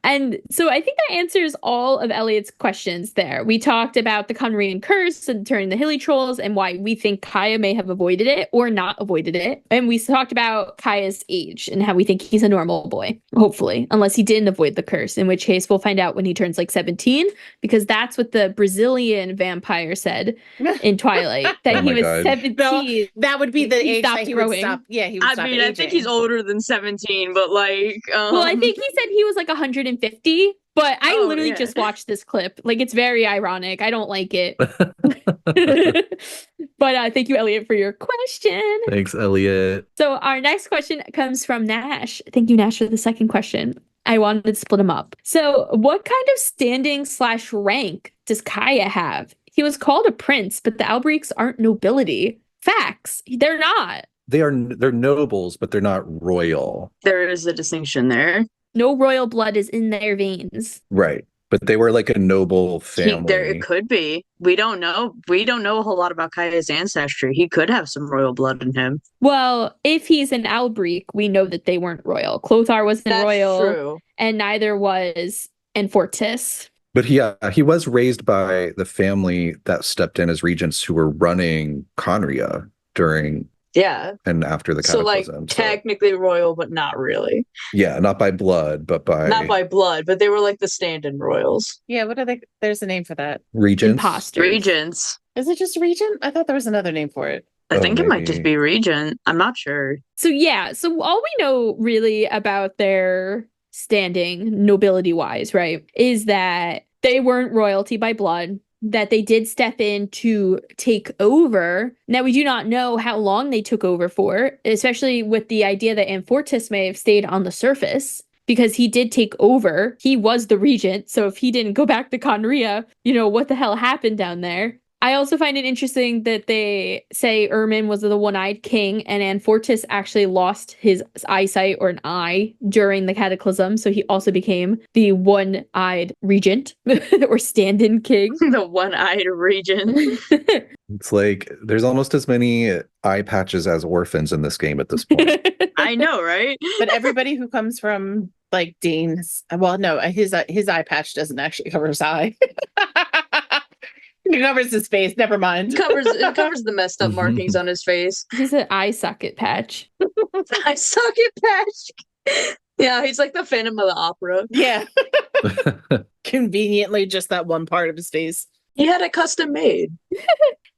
And so I think that answers all of Elliot's questions there. We talked about the Khaenri'ah curse and turning the hilly trolls and why we think Kaeya may have avoided it or not avoided it. And we talked about Kaeya's age and how we think he's a normal boy, hopefully, unless he didn't avoid the curse, in which case we'll find out when he turns like 17, because that's what the Brazilian vampire said in Twilight, that Oh he my was God. 17. That would be the He age stopped that he would growing. stop. Yeah, he would I stop mean, I think aging. he's older than 17, but like, Well, I think he said he was like 150, but I Oh, literally yeah. just watched this clip. Like, it's very ironic. I don't like it. But thank you, Elliot, for your question. Thanks, Elliot. So our next question comes from Nash. Thank you, Nash, for the second question. I wanted to split them up. So what kind of standing/rank does Kaeya have? He was called a prince, but the Albrechts aren't nobility. Facts. They're not. They're nobles, but they're not royal. there is a distinction there. No royal blood is in their veins. Right. But they were like a noble family. There it could be. We don't know. We don't know a whole lot about Kaeya's ancestry. He could have some royal blood in him. Well, if he's an Albrecht, we know that they weren't royal. Clothar wasn't That's royal, true. and neither was Enfortis. But he was raised by the family that stepped in as regents who were running Khaenri'ah during Yeah. and after the So like cataclysm. technically royal, but not really. Yeah, not by blood, but by Not by blood, but they were like the stand-in royals. Yeah, what are they? There's a name for that. regents. Imposters. Regents. Is it just regent? I thought there was another name for it. I Oh, think it might just maybe. be regent. I'm not sure. So yeah, so all we know really about their standing, nobility-wise, right, is that they weren't royalty by blood, that they did step in to take over. Now, we do not know how long they took over for, especially with the idea that Enfortis may have stayed on the surface, because he did take over. He was the regent, so if he didn't go back to Khaenri'ah, what the hell happened down there? I also find it interesting that they say Ermin was the one-eyed king, and Anfortis actually lost his eyesight or an eye during the cataclysm, so he also became the one-eyed regent or stand-in king. The one-eyed regent. It's like there's almost as many eye patches as orphans in this game at this point. I know, right? But everybody who comes from like Dean's, well, no, his eye patch doesn't actually cover his eye. It covers his face. Never mind. It covers the messed up markings on his face. He's an eye socket patch. I suck at patch. Yeah, he's like the Phantom of the Opera. Yeah. Conveniently, just that one part of his face. He had it custom made.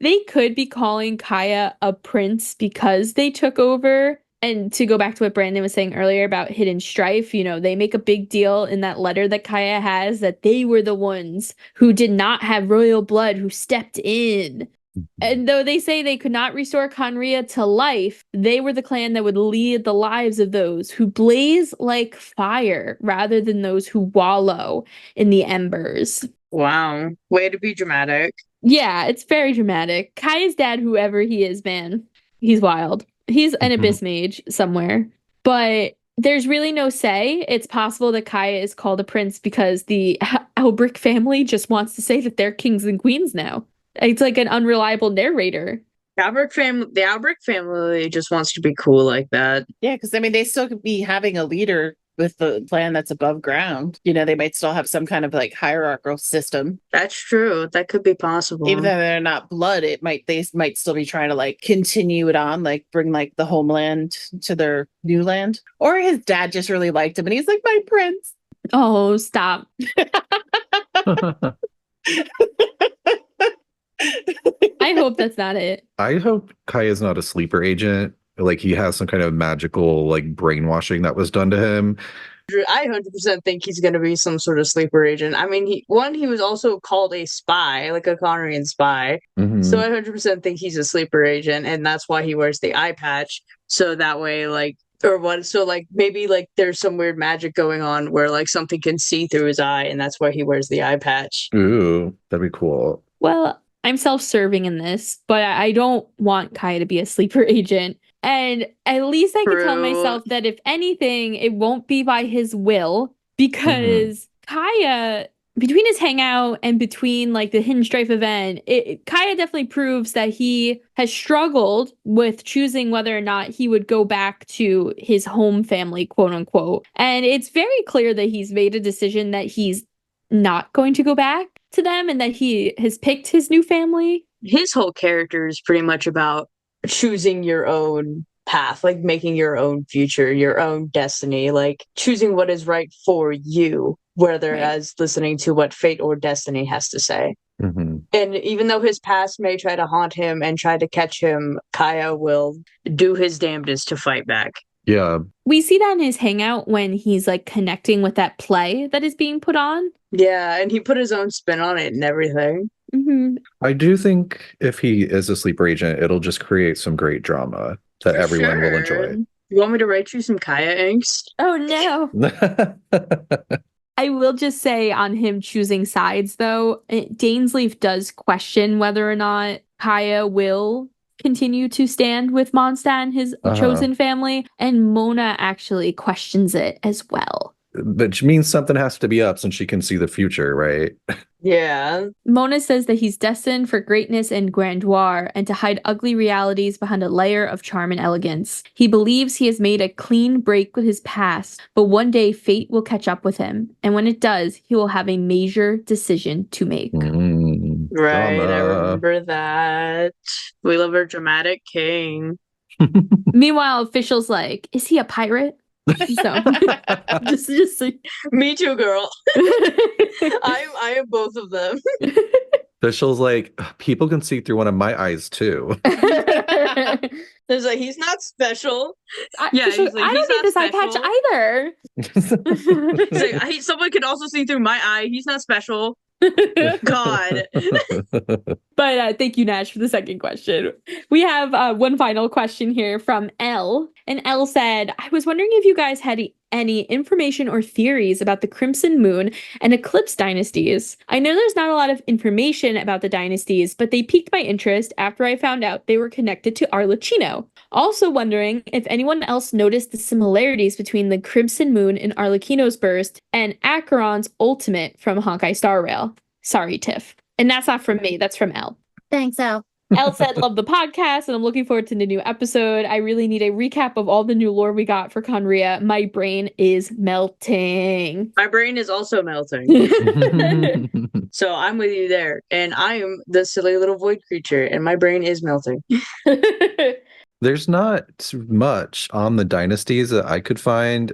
They could be calling Kaeya a prince because they took over. And to go back to what Brandon was saying earlier about Hidden Strife, they make a big deal in that letter that Kaeya has that they were the ones who did not have royal blood who stepped in. And though they say they could not restore Khaenri'ah to life, they were the clan that would lead the lives of those who blaze like fire rather than those who wallow in the embers. Wow. Way to be dramatic. Yeah, it's very dramatic. Kaeya's dad, whoever he is, man, he's wild. He's an Abyss mage somewhere. But there's really no say. It's possible that Kaeya is called a prince because the Albrick family just wants to say that they're kings and queens now. It's like an unreliable narrator. The Albrick family just wants to be cool like that. Yeah, because I mean, they still could be having a leader with the plan that's above ground. You know, they might still have some kind of like hierarchical system. That's true. That could be possible. Even though they're not blood, they might still be trying to like continue it on, like bring like the homeland to their new land. Or his dad just really liked him and he's like, my prince. Oh, stop. I hope that's not it. I hope Kai is not a sleeper agent. Like he has some kind of magical like brainwashing that was done to him. I 100% think he's going to be some sort of sleeper agent. I mean, he was also called a spy, like a Khaenri'ah spy. Mhm. So I 100% think he's a sleeper agent, and that's why he wears the eye patch. So that way, like, or what? So like maybe like there's some weird magic going on where like something can see through his eye, and that's why he wears the eye patch. Ooh, that'd be cool. Well, I'm self-serving in this, but I don't want Kaeya to be a sleeper agent. And at least I can tell True. myself that if anything, it won't be by his will, because Kaeya, between his hangout and between like the Hidden Strife event, Kaeya definitely proves that he has struggled with choosing whether or not he would go back to his home family, quote unquote. And it's very clear that he's made a decision that he's not going to go back to them and that he has picked his new family. His whole character is pretty much about choosing your own path, like making your own future, your own destiny, like choosing what is right for you, whereas listening to what fate or destiny has to say. Mm-hmm. And even though his past may try to haunt him and try to catch him, Kaeya will do his damnedest to fight back. Yeah. We see that in his hangout when he's like connecting with that play that is being put on. Yeah, and he put his own spin on it and everything. Mm-hmm. I do think if he is a sleeper agent, it'll just create some great drama that For everyone will sure. enjoy. You want me to write you some Kaeya inks? Oh no. I will just say on him choosing sides though, Dainsleif does question whether or not Kaeya will continue to stand with Mondstadt and his chosen family, and Mona actually questions it as well. Which means something has to be up since she can see the future, right? Yeah. Mona says that he's destined for greatness and grandeur and to hide ugly realities behind a layer of charm and elegance. He believes he has made a clean break with his past, but one day fate will catch up with him. And when it does, he will have a major decision to make. Right, Drama. I remember that. We love our dramatic king. Meanwhile, officials like, is he a pirate? So just so Me too, girl. I am both of them. Official's like, people can see through one of my eyes too. There's like, he's not special. I he's don't need this eye patch either. He's like, someone can also see through my eye. He's not special. God. But thank you, Nash, for the second question. We have one final question here from Elle. And Elle said, I was wondering if you guys had any information or theories about the Crimson Moon and Eclipse dynasties. I know there's not a lot of information about the dynasties, but they piqued my interest after I found out they were connected to Arlecchino. Also wondering if anyone else noticed the similarities between the Crimson Moon in Arlecchino's Burst and Acheron's Ultimate from Honkai Star Rail. Sorry, Tiff. And that's not from me, that's from Elle. Thanks, Al. Elle said, love the podcast, and I'm looking forward to the new episode. I really need a recap of all the new lore we got for Khaenri'ah. My brain is melting. My brain is also melting. So I'm with you there. And I am the silly little void creature, and my brain is melting. There's not much on the dynasties that I could find.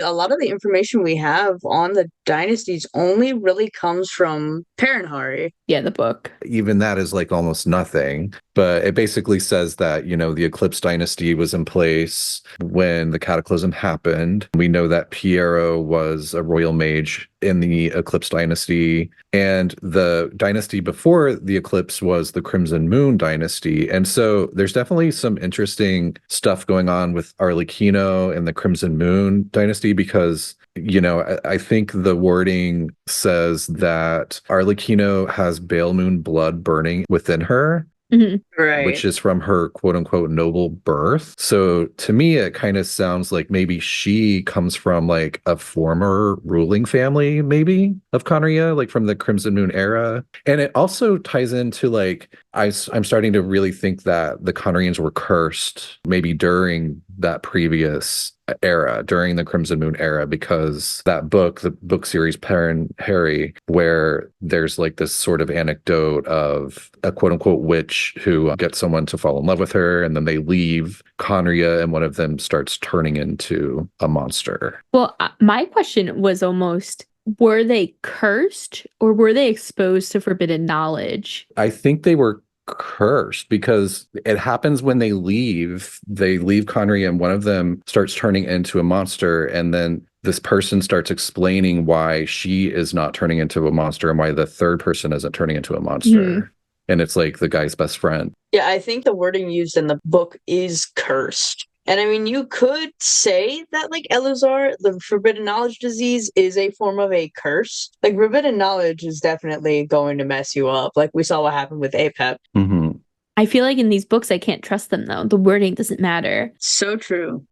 A lot of the information we have on the dynasties only really comes from Paranhari. Yeah, the book. Even that is like almost nothing. But it basically says that, you know, the Eclipse dynasty was in place when the Cataclysm happened. We know that Piero was a royal mage in the Eclipse dynasty. And the dynasty before the Eclipse was the Crimson Moon dynasty. And so there's definitely some interesting stuff going on with Arlecchino and the Crimson Moon dynasty because, you know, I think the wording says that Arlecchino has Bale Moon blood burning within her. Mm-hmm. Right. which is from her quote unquote noble birth. So to me, it kind of sounds like maybe she comes from like a former ruling family, maybe of Khaenri'ah, like from the Crimson Moon era. And it also ties into like, I'm starting to really think that the Khaenri'ahs were cursed maybe during that previous era, during the Crimson Moon era, because that book, the book series Perrin Harry, where there's like this sort of anecdote of a quote unquote witch who gets someone to fall in love with her, and then they leave Khaenri'ah and one of them starts turning into a monster. Well, my question was almost, were they cursed or were they exposed to forbidden knowledge? I think they were cursed because it happens when they leave Khaenri'ah and one of them starts turning into a monster, and then this person starts explaining why she is not turning into a monster and why the third person isn't turning into a monster. And it's like the guy's best friend. Yeah, I think the wording used in the book is cursed. And I mean, you could say that, like, Elazar, the forbidden knowledge disease, is a form of a curse. Like, forbidden knowledge is definitely going to mess you up. Like, we saw what happened with Apep. Mm-hmm. I feel like in these books, I can't trust them, though. The wording doesn't matter. So true.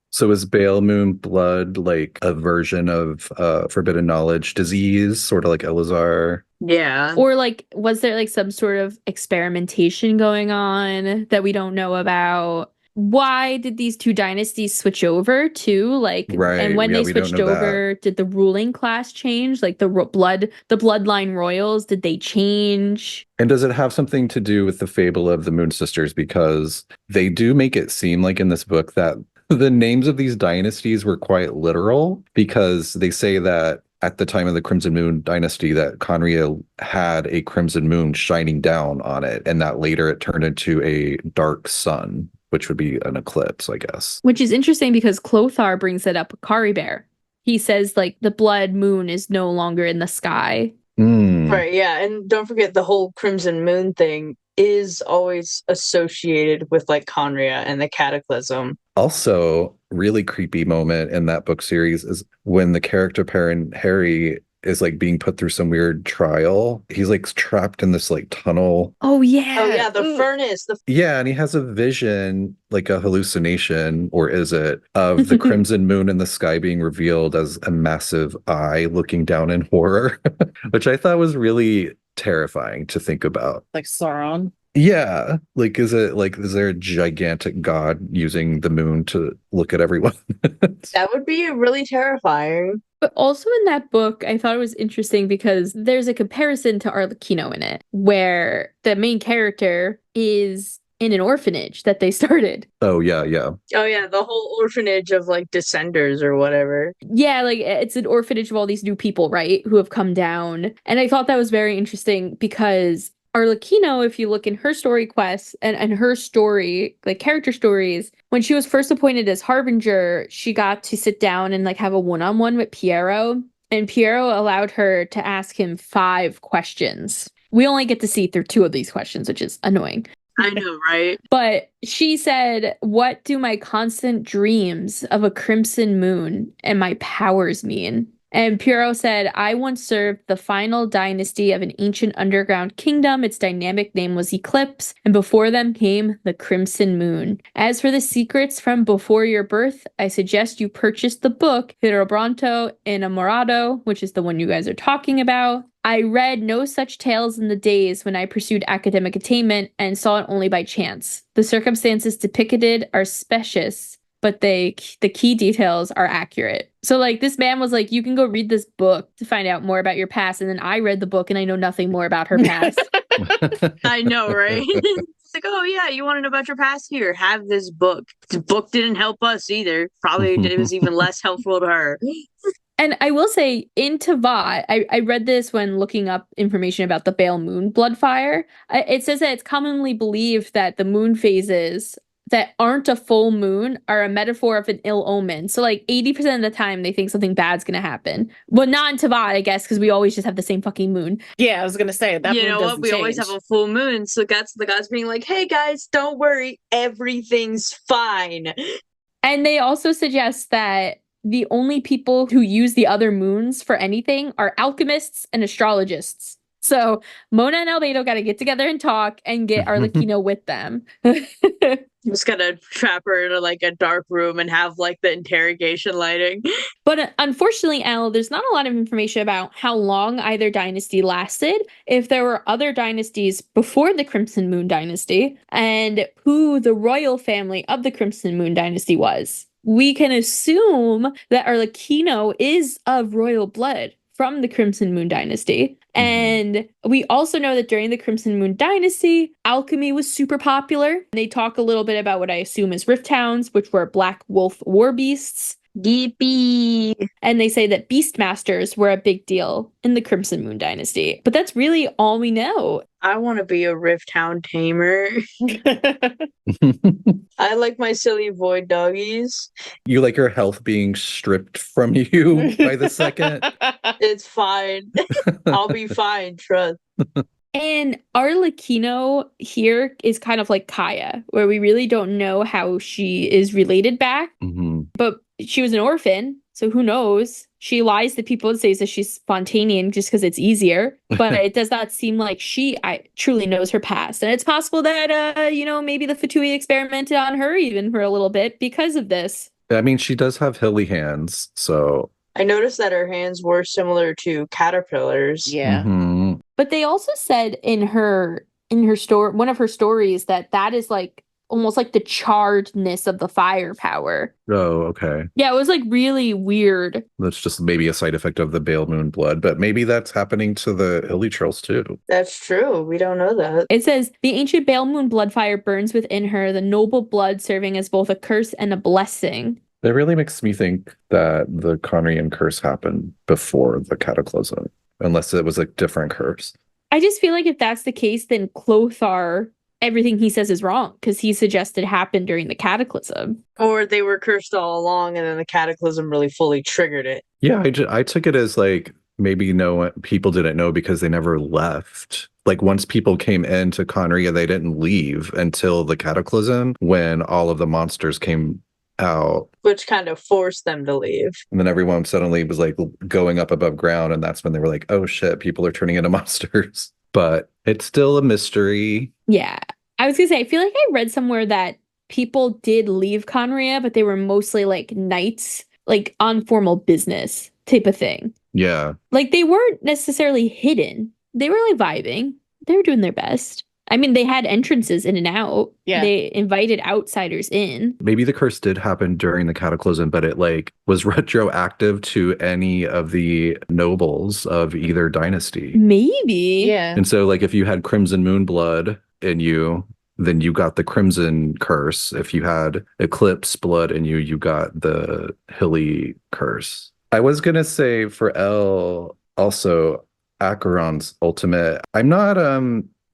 So is Bale Moon blood like a version of forbidden knowledge disease, sort of like Elazar? Yeah. Or like, was there like some sort of experimentation going on that we don't know about? Why did these two dynasties switch over too? Like, Right. and when Yeah, they we don't switched know over, did the ruling class change? Like the bloodline royals, did they change? And does it have something to do with the fable of the Moon Sisters? Because they do make it seem like in this book that the names of these dynasties were quite literal, because they say that at the time of the Crimson Moon dynasty that Khaenri'ah had a crimson moon shining down on it, and that later it turned into a dark sun, which would be an eclipse, I guess. Which is interesting because Clothar brings it up with Kari Bear. He says like the blood moon is no longer in the sky. Right, yeah. And don't forget, the whole Crimson Moon thing is always associated with like Khaenri'ah and the Cataclysm. Also, really creepy moment in that book series is when the character Perrin Harry is like being put through some weird trial. He's like trapped in this like tunnel. Oh yeah. Oh yeah, the furnace. Yeah, and he has a vision, like a hallucination, or is it, of the crimson moon in the sky being revealed as a massive eye looking down in horror, which I thought was really terrifying to think about. Like Sauron. Yeah, like is there a gigantic god using the moon to look at everyone? That would be really terrifying. But also in that book, I thought it was interesting because there's a comparison to Arlecchino in it, where the main character is in an orphanage that they started. Oh, yeah, yeah. Oh yeah, the whole orphanage of like Descenders or whatever. Yeah, like it's an orphanage of all these new people, right, who have come down. And I thought that was very interesting because Arlecchino, if you look in her story quests and her story, like character stories, when she was first appointed as Harbinger, she got to sit down and like have a one-on-one with Piero. And Piero allowed her to ask him 5 questions. We only get to see through 2 of these questions, which is annoying. I know, right? But she said, "What do my constant dreams of a crimson moon and my powers mean?" And Piero said, "I once served the final dynasty of an ancient underground kingdom. Its dynamic name was Eclipse, and before them came the Crimson Moon. As for the secrets from before your birth, I suggest you purchase the book Hirobranto Innamorado, which is the one you guys are talking about. I read no such tales in the days when I pursued academic attainment and saw it only by chance. The circumstances depicted are specious, but the key details are accurate." So like this man was like, you can go read this book to find out more about your past. And then I read the book and I know nothing more about her past. I know, right? It's like, oh yeah, you want to know about your past? Here, have this book. The book didn't help us either. Probably it was even less helpful to her. And I will say, in Teyvat, I read this when looking up information about the Bale Moon blood fire. It says that it's commonly believed that the moon phases that aren't a full moon are a metaphor of an ill omen. So like 80% of the time they think something bad's gonna happen. Well, not in Teyvat, I guess, because we always just have the same fucking moon. Yeah, I was gonna say that. You moon know what? doesn't We always change. have a full moon, so that's the gods being like, "Hey guys, don't worry, everything's fine." And they also suggest that the only people who use the other moons for anything are alchemists and astrologists. So Mona and Albedo got to get together and talk and get Arlecchino with them. I'm just gonna trap her in like a dark room and have like the interrogation lighting. But unfortunately, Elle, there's not a lot of information about how long either dynasty lasted, if there were other dynasties before the Crimson Moon dynasty, and who the royal family of the Crimson Moon dynasty was. We can assume that Arlecchino is of royal blood from the Crimson Moon dynasty. And we also know that during the Crimson Moon dynasty, alchemy was super popular. They talk a little bit about what I assume is rift hounds, which were black wolf war beasts. Yippee! And they say that beastmasters were a big deal in the Crimson Moon dynasty. But that's really all we know. I want to be a rift hound tamer. I like my silly void doggies. You like your health being stripped from you by the second? It's fine. I'll be fine, trust. And Arlecchino here is kind of like Kaeya, where we really don't know how she is related back. But she was an orphan, so who knows? She lies to people and says that she's Spontanean just because it's easier. But it does not seem like she truly knows her past. And it's possible that, maybe the Fatui experimented on her even for a little bit because of this. I mean, she does have hilly hands, so... I noticed that her hands were similar to caterpillars. Yeah. But they also said in her story, one of her stories, that is like almost like the charredness of the firepower. Oh, okay. Yeah, it was like really weird. That's just maybe a side effect of the Bale Moon blood, but maybe that's happening to the Hilly Trolls too. That's true. We don't know that. It says, the ancient Bale Moon blood fire burns within her, the noble blood serving as both a curse and a blessing. That really makes me think that the Khaenri'ah curse happened before the Cataclysm, unless it was a different curse. I just feel like if that's the case, then Clothar, everything he says is wrong, because he suggested happened during the Cataclysm. Or they were cursed all along, and then the Cataclysm really fully triggered it. Yeah, I took it as like maybe people didn't know because they never left. Like once people came into Khaenri'ah, they didn't leave until the Cataclysm when all of the monsters came out, which kind of forced them to leave. And then everyone suddenly was like going up above ground, and that's when they were like, oh shit, people are turning into monsters. But it's still a mystery. Yeah. I was gonna say, I feel like I read somewhere that people did leave Khaenri'ah, but they were mostly like knights, like on formal business type of thing. Yeah. Like they weren't necessarily hidden. They were like vibing. They were doing their best. I mean, they had entrances in and out. Yeah. They invited outsiders in. Maybe the curse did happen during the Cataclysm, but it like was retroactive to any of the nobles of either dynasty. Maybe. Yeah. And so like if you had Crimson Moon blood in you, then you got the Crimson curse. If you had Eclipse blood in you, you got the Hilly curse. I was going to say for Elle, also Acheron's ultimate. I'm not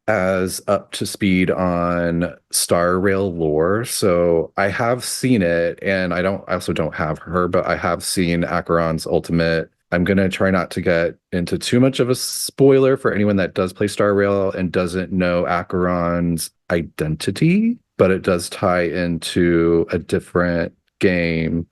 as up to speed on Star Rail lore, so I have seen it, and I also don't have her, but I have seen Acheron's ultimate. I'm gonna try not to get into too much of a spoiler for anyone that does play Star Rail and doesn't know Acheron's identity, but it does tie into a different game.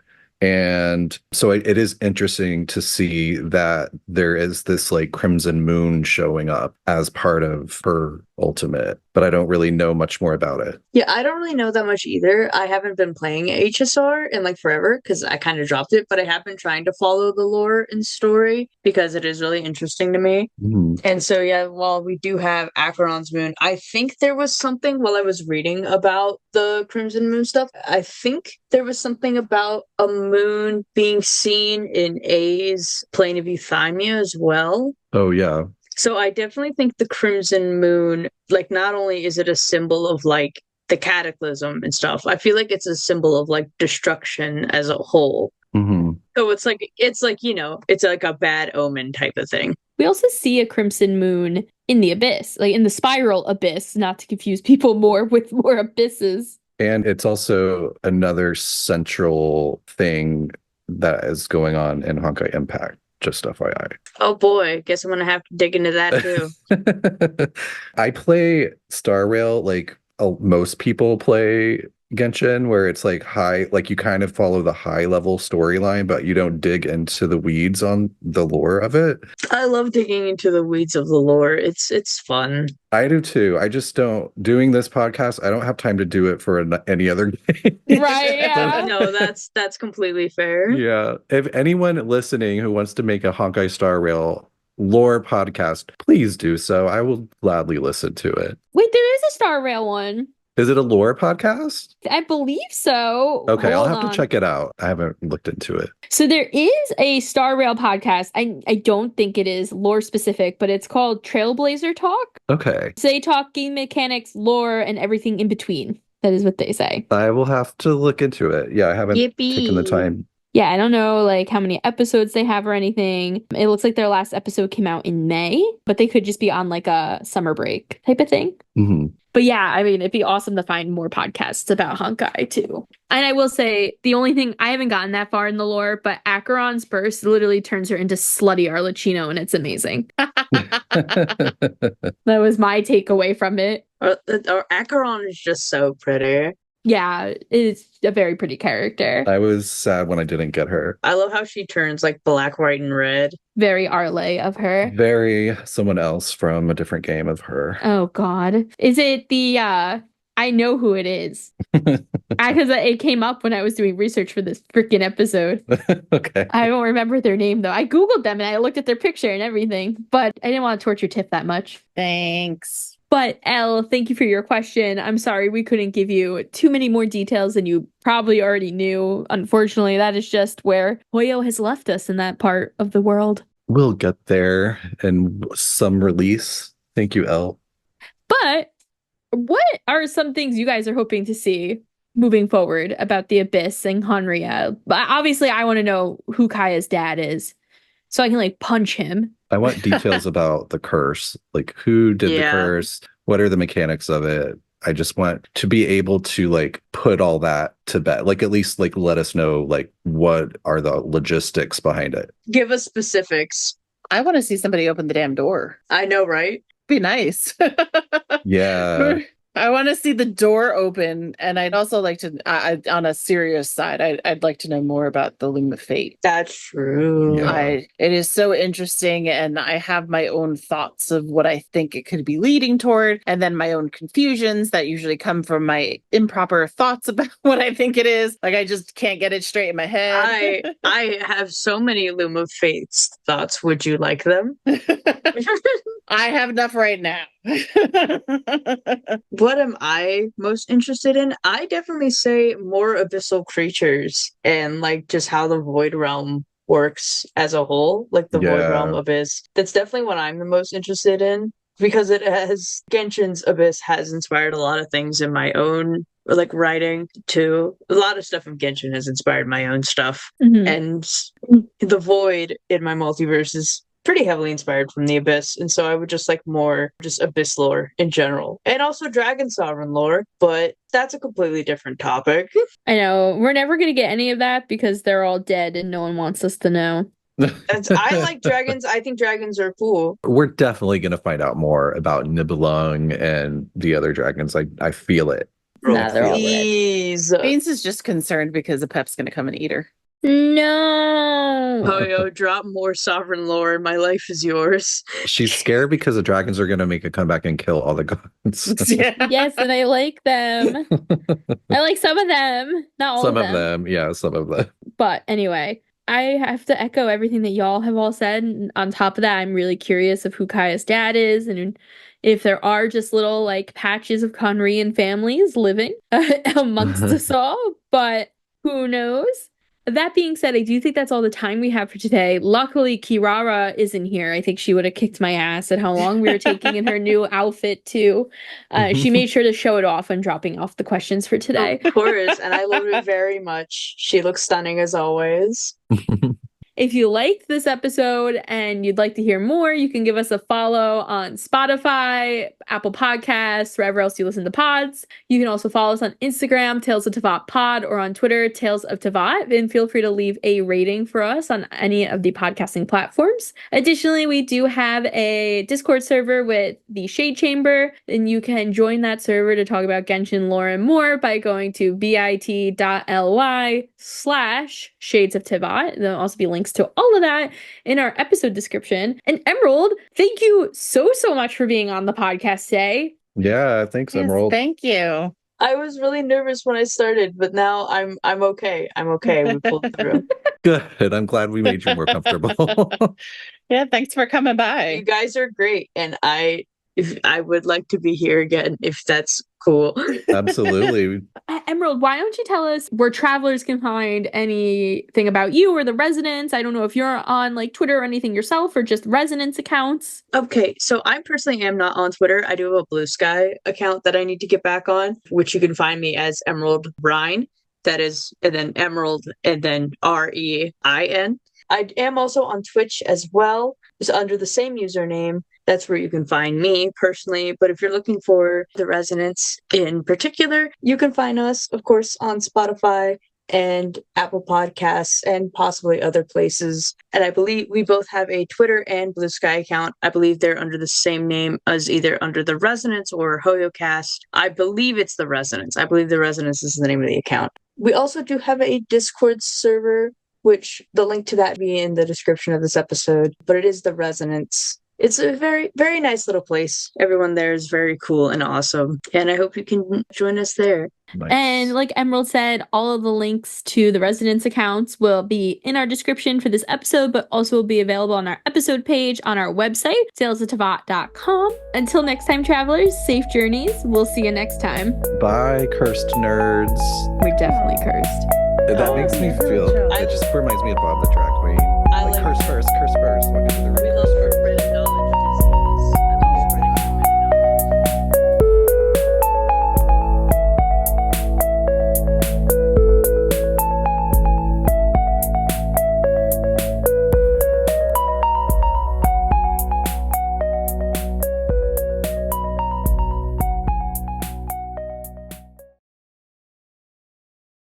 And so it is interesting to see that there is this like Crimson Moon showing up as part of her ultimate, but I don't really know much more about it. Yeah, I don't really know that much either. I haven't been playing HSR in like forever because I kind of dropped it, but I have been trying to follow the lore and story because it is really interesting to me. And so, yeah, while we do have Acheron's Moon, I think there was something while I was reading about the Crimson Moon stuff. I think there was something about a moon being seen in A's plane of Euthymia as well. Oh, yeah. So I definitely think the Crimson Moon, like, not only is it a symbol of like the cataclysm and stuff, I feel like it's a symbol of like destruction as a whole. So it's like, it's like a bad omen type of thing. We also see a Crimson Moon in the Abyss, like in the Spiral Abyss, not to confuse people more with more abysses. And it's also another central thing that is going on in Honkai Impact. Just FYI. Oh boy, guess I'm gonna have to dig into that too. I play Star Rail like most people play Genshin, where it's like high, like you kind of follow the high level storyline, but you don't dig into the weeds on the lore of it. I love digging into the weeds of the lore. It's fun. I do too. I just don't, doing this podcast, I don't have time to do it for any other game. Right, yeah. No, that's completely fair. Yeah. If anyone listening who wants to make a Honkai Star Rail lore podcast, please do so. I will gladly listen to it. Wait, there is a Star Rail one. Is it a lore podcast? I believe so. Okay, I'll Hold have on. to check it out. I haven't looked into it. So there is a Star Rail podcast. I don't think it is lore specific, but it's called Trailblazer Talk. Okay. So they talk game mechanics, lore, and everything in between. That is what they say. I will have to look into it. Yeah, I haven't taken the time. Yeah, I don't know like how many episodes they have or anything. It looks like their last episode came out in May, but they could just be on like a summer break type of thing. Mm-hmm. But yeah, I mean, it'd be awesome to find more podcasts about Honkai too. And I will say, the only thing, I haven't gotten that far in the lore, but Acheron's burst literally turns her into slutty Arlecchino, and it's amazing. That was my takeaway from it. Or Acheron is just so pretty. Yeah, it's a very pretty character. I was sad when I didn't get her. I love how she turns like black, white, and red. Very Arle of her. Very someone else from a different game of her. Oh God. Is it the I know who it is. Because it came up when I was doing research for this freaking episode. Okay. I don't remember their name though. I Googled them and I looked at their picture and everything, but I didn't want to torture Tiff that much. Thanks. But Elle, thank you for your question. I'm sorry we couldn't give you too many more details than you probably already knew. Unfortunately, that is just where Hoyo has left us in that part of the world. We'll get there in some release. Thank you, Elle. But what are some things you guys are hoping to see moving forward about the Abyss and Khaenri'ah? Obviously, I want to know who Kaeya's dad is, so I can like punch him. I want details about the curse. Like who did the Yeah. curse? What are the mechanics of it? I just want to be able to like put all that to bed. Like at least like let us know like what are the logistics behind it. Give us specifics. I want to see somebody open the damn door. I know, right? Be nice. Yeah. I want to see the door open, and I'd also like to, on a serious side, I'd like to know more about the Loom of Fate. That's true. Yeah. It is so interesting, and I have my own thoughts of what I think it could be leading toward, and then my own confusions that usually come from my improper thoughts about what I think it is. Like I just can't get it straight in my head. I have so many Loom of Fates thoughts. Would you like them? I have enough right now. What am I most interested in? I definitely say more abyssal creatures and like just how the Void Realm works as a whole, like the Void Yeah. Realm Abyss. That's definitely what I'm the most interested in because it has Genshin's Abyss has inspired a lot of things in my own like writing too. A lot of stuff of Genshin has inspired my own stuff. Mhm. And the Void in my multiverse is pretty heavily inspired from the Abyss, and so I would just like more just Abyss lore in general, and also Dragon Sovereign lore, but that's a completely different topic. I know we're never gonna get any of that because they're all dead and no one wants us to know. I like dragons. I think dragons are cool. We're definitely going to find out more about Nibelung and the other dragons. I feel it. Nah, they're all red. Please. Beans is just concerned because the Pep's going to come and eat her. No. Hoyo, drop more sovereign lore. My life is yours. She's scared because the dragons are going to make a comeback and kill all the gods. Yeah. Yes, and I like them. I like some of them, not all Some of of them. them. Yeah, some of them. But anyway, I have to echo everything that y'all have all said. And on top of that, I'm really curious of who Kaeya's dad is and if there are just little like patches of Khaenri'ah families living amongst us all. But who knows? That being said, I do think that's all the time we have for today. Luckily, Kirara isn't here. I think she would have kicked my ass at how long we were taking in her new outfit, too. She made sure to show it off when dropping off the questions for today. Of course, and I love it very much. She looks stunning as always. If you liked this episode and you'd like to hear more, you can give us a follow on Spotify, Apple Podcasts, wherever else you listen to pods. You can also follow us on Instagram, Tales of Teyvat Pod, or on Twitter, Tales of Teyvat. And feel free to leave a rating for us on any of the podcasting platforms. Additionally, we do have a Discord server with the Shade Chamber, and you can join that server to talk about Genshin lore and more by going to bit.ly/Shades of Teyvat. There'll also be links to all of that in our episode description. And Emerald, thank you so much for being on the podcast today. Yeah, thanks, Yes, Emerald. thank you. I was really nervous when I started, but now I'm okay. I'm okay. We pulled through. Good. I'm glad we made you more comfortable. Yeah, thanks for coming You by. guys are great, and I would like to be here again if that's cool. Absolutely. Emerald, why don't you tell us where travelers can find anything about you or the residents? I don't know if you're on like Twitter or anything yourself, or just residence accounts. Okay, so I personally am not on Twitter. I do have a Blue Sky account that I need to get back on, which you can find me as Emerald Rhine. That is, and then Emerald, and then REIN. I am also on Twitch as well. It's under the same username. That's where you can find me personally. But if you're looking for the Resonance in particular, you can find us, of course, on Spotify and Apple Podcasts and possibly other places. And I believe we both have a Twitter and Blue Sky account. I believe they're under the same name as either under the Resonance or HoyoCast. I believe it's the Resonance. I believe the Resonance is the name of the account. We also do have a Discord server, which the link to that be in the description of this episode, but it is the Resonance. It's a very, very nice little place. Everyone there is very cool and awesome. And I hope you can join us there. Nice. And like Emerald said, all of the links to the residence accounts will be in our description for this episode, but also will be available on our episode page on our website, talesofteyvat.com. Until next time, travelers, safe journeys. We'll see you next time. Bye, cursed nerds. We're definitely cursed. That makes me feel. It just reminds me of Bob the Drag Queen. I like Cursed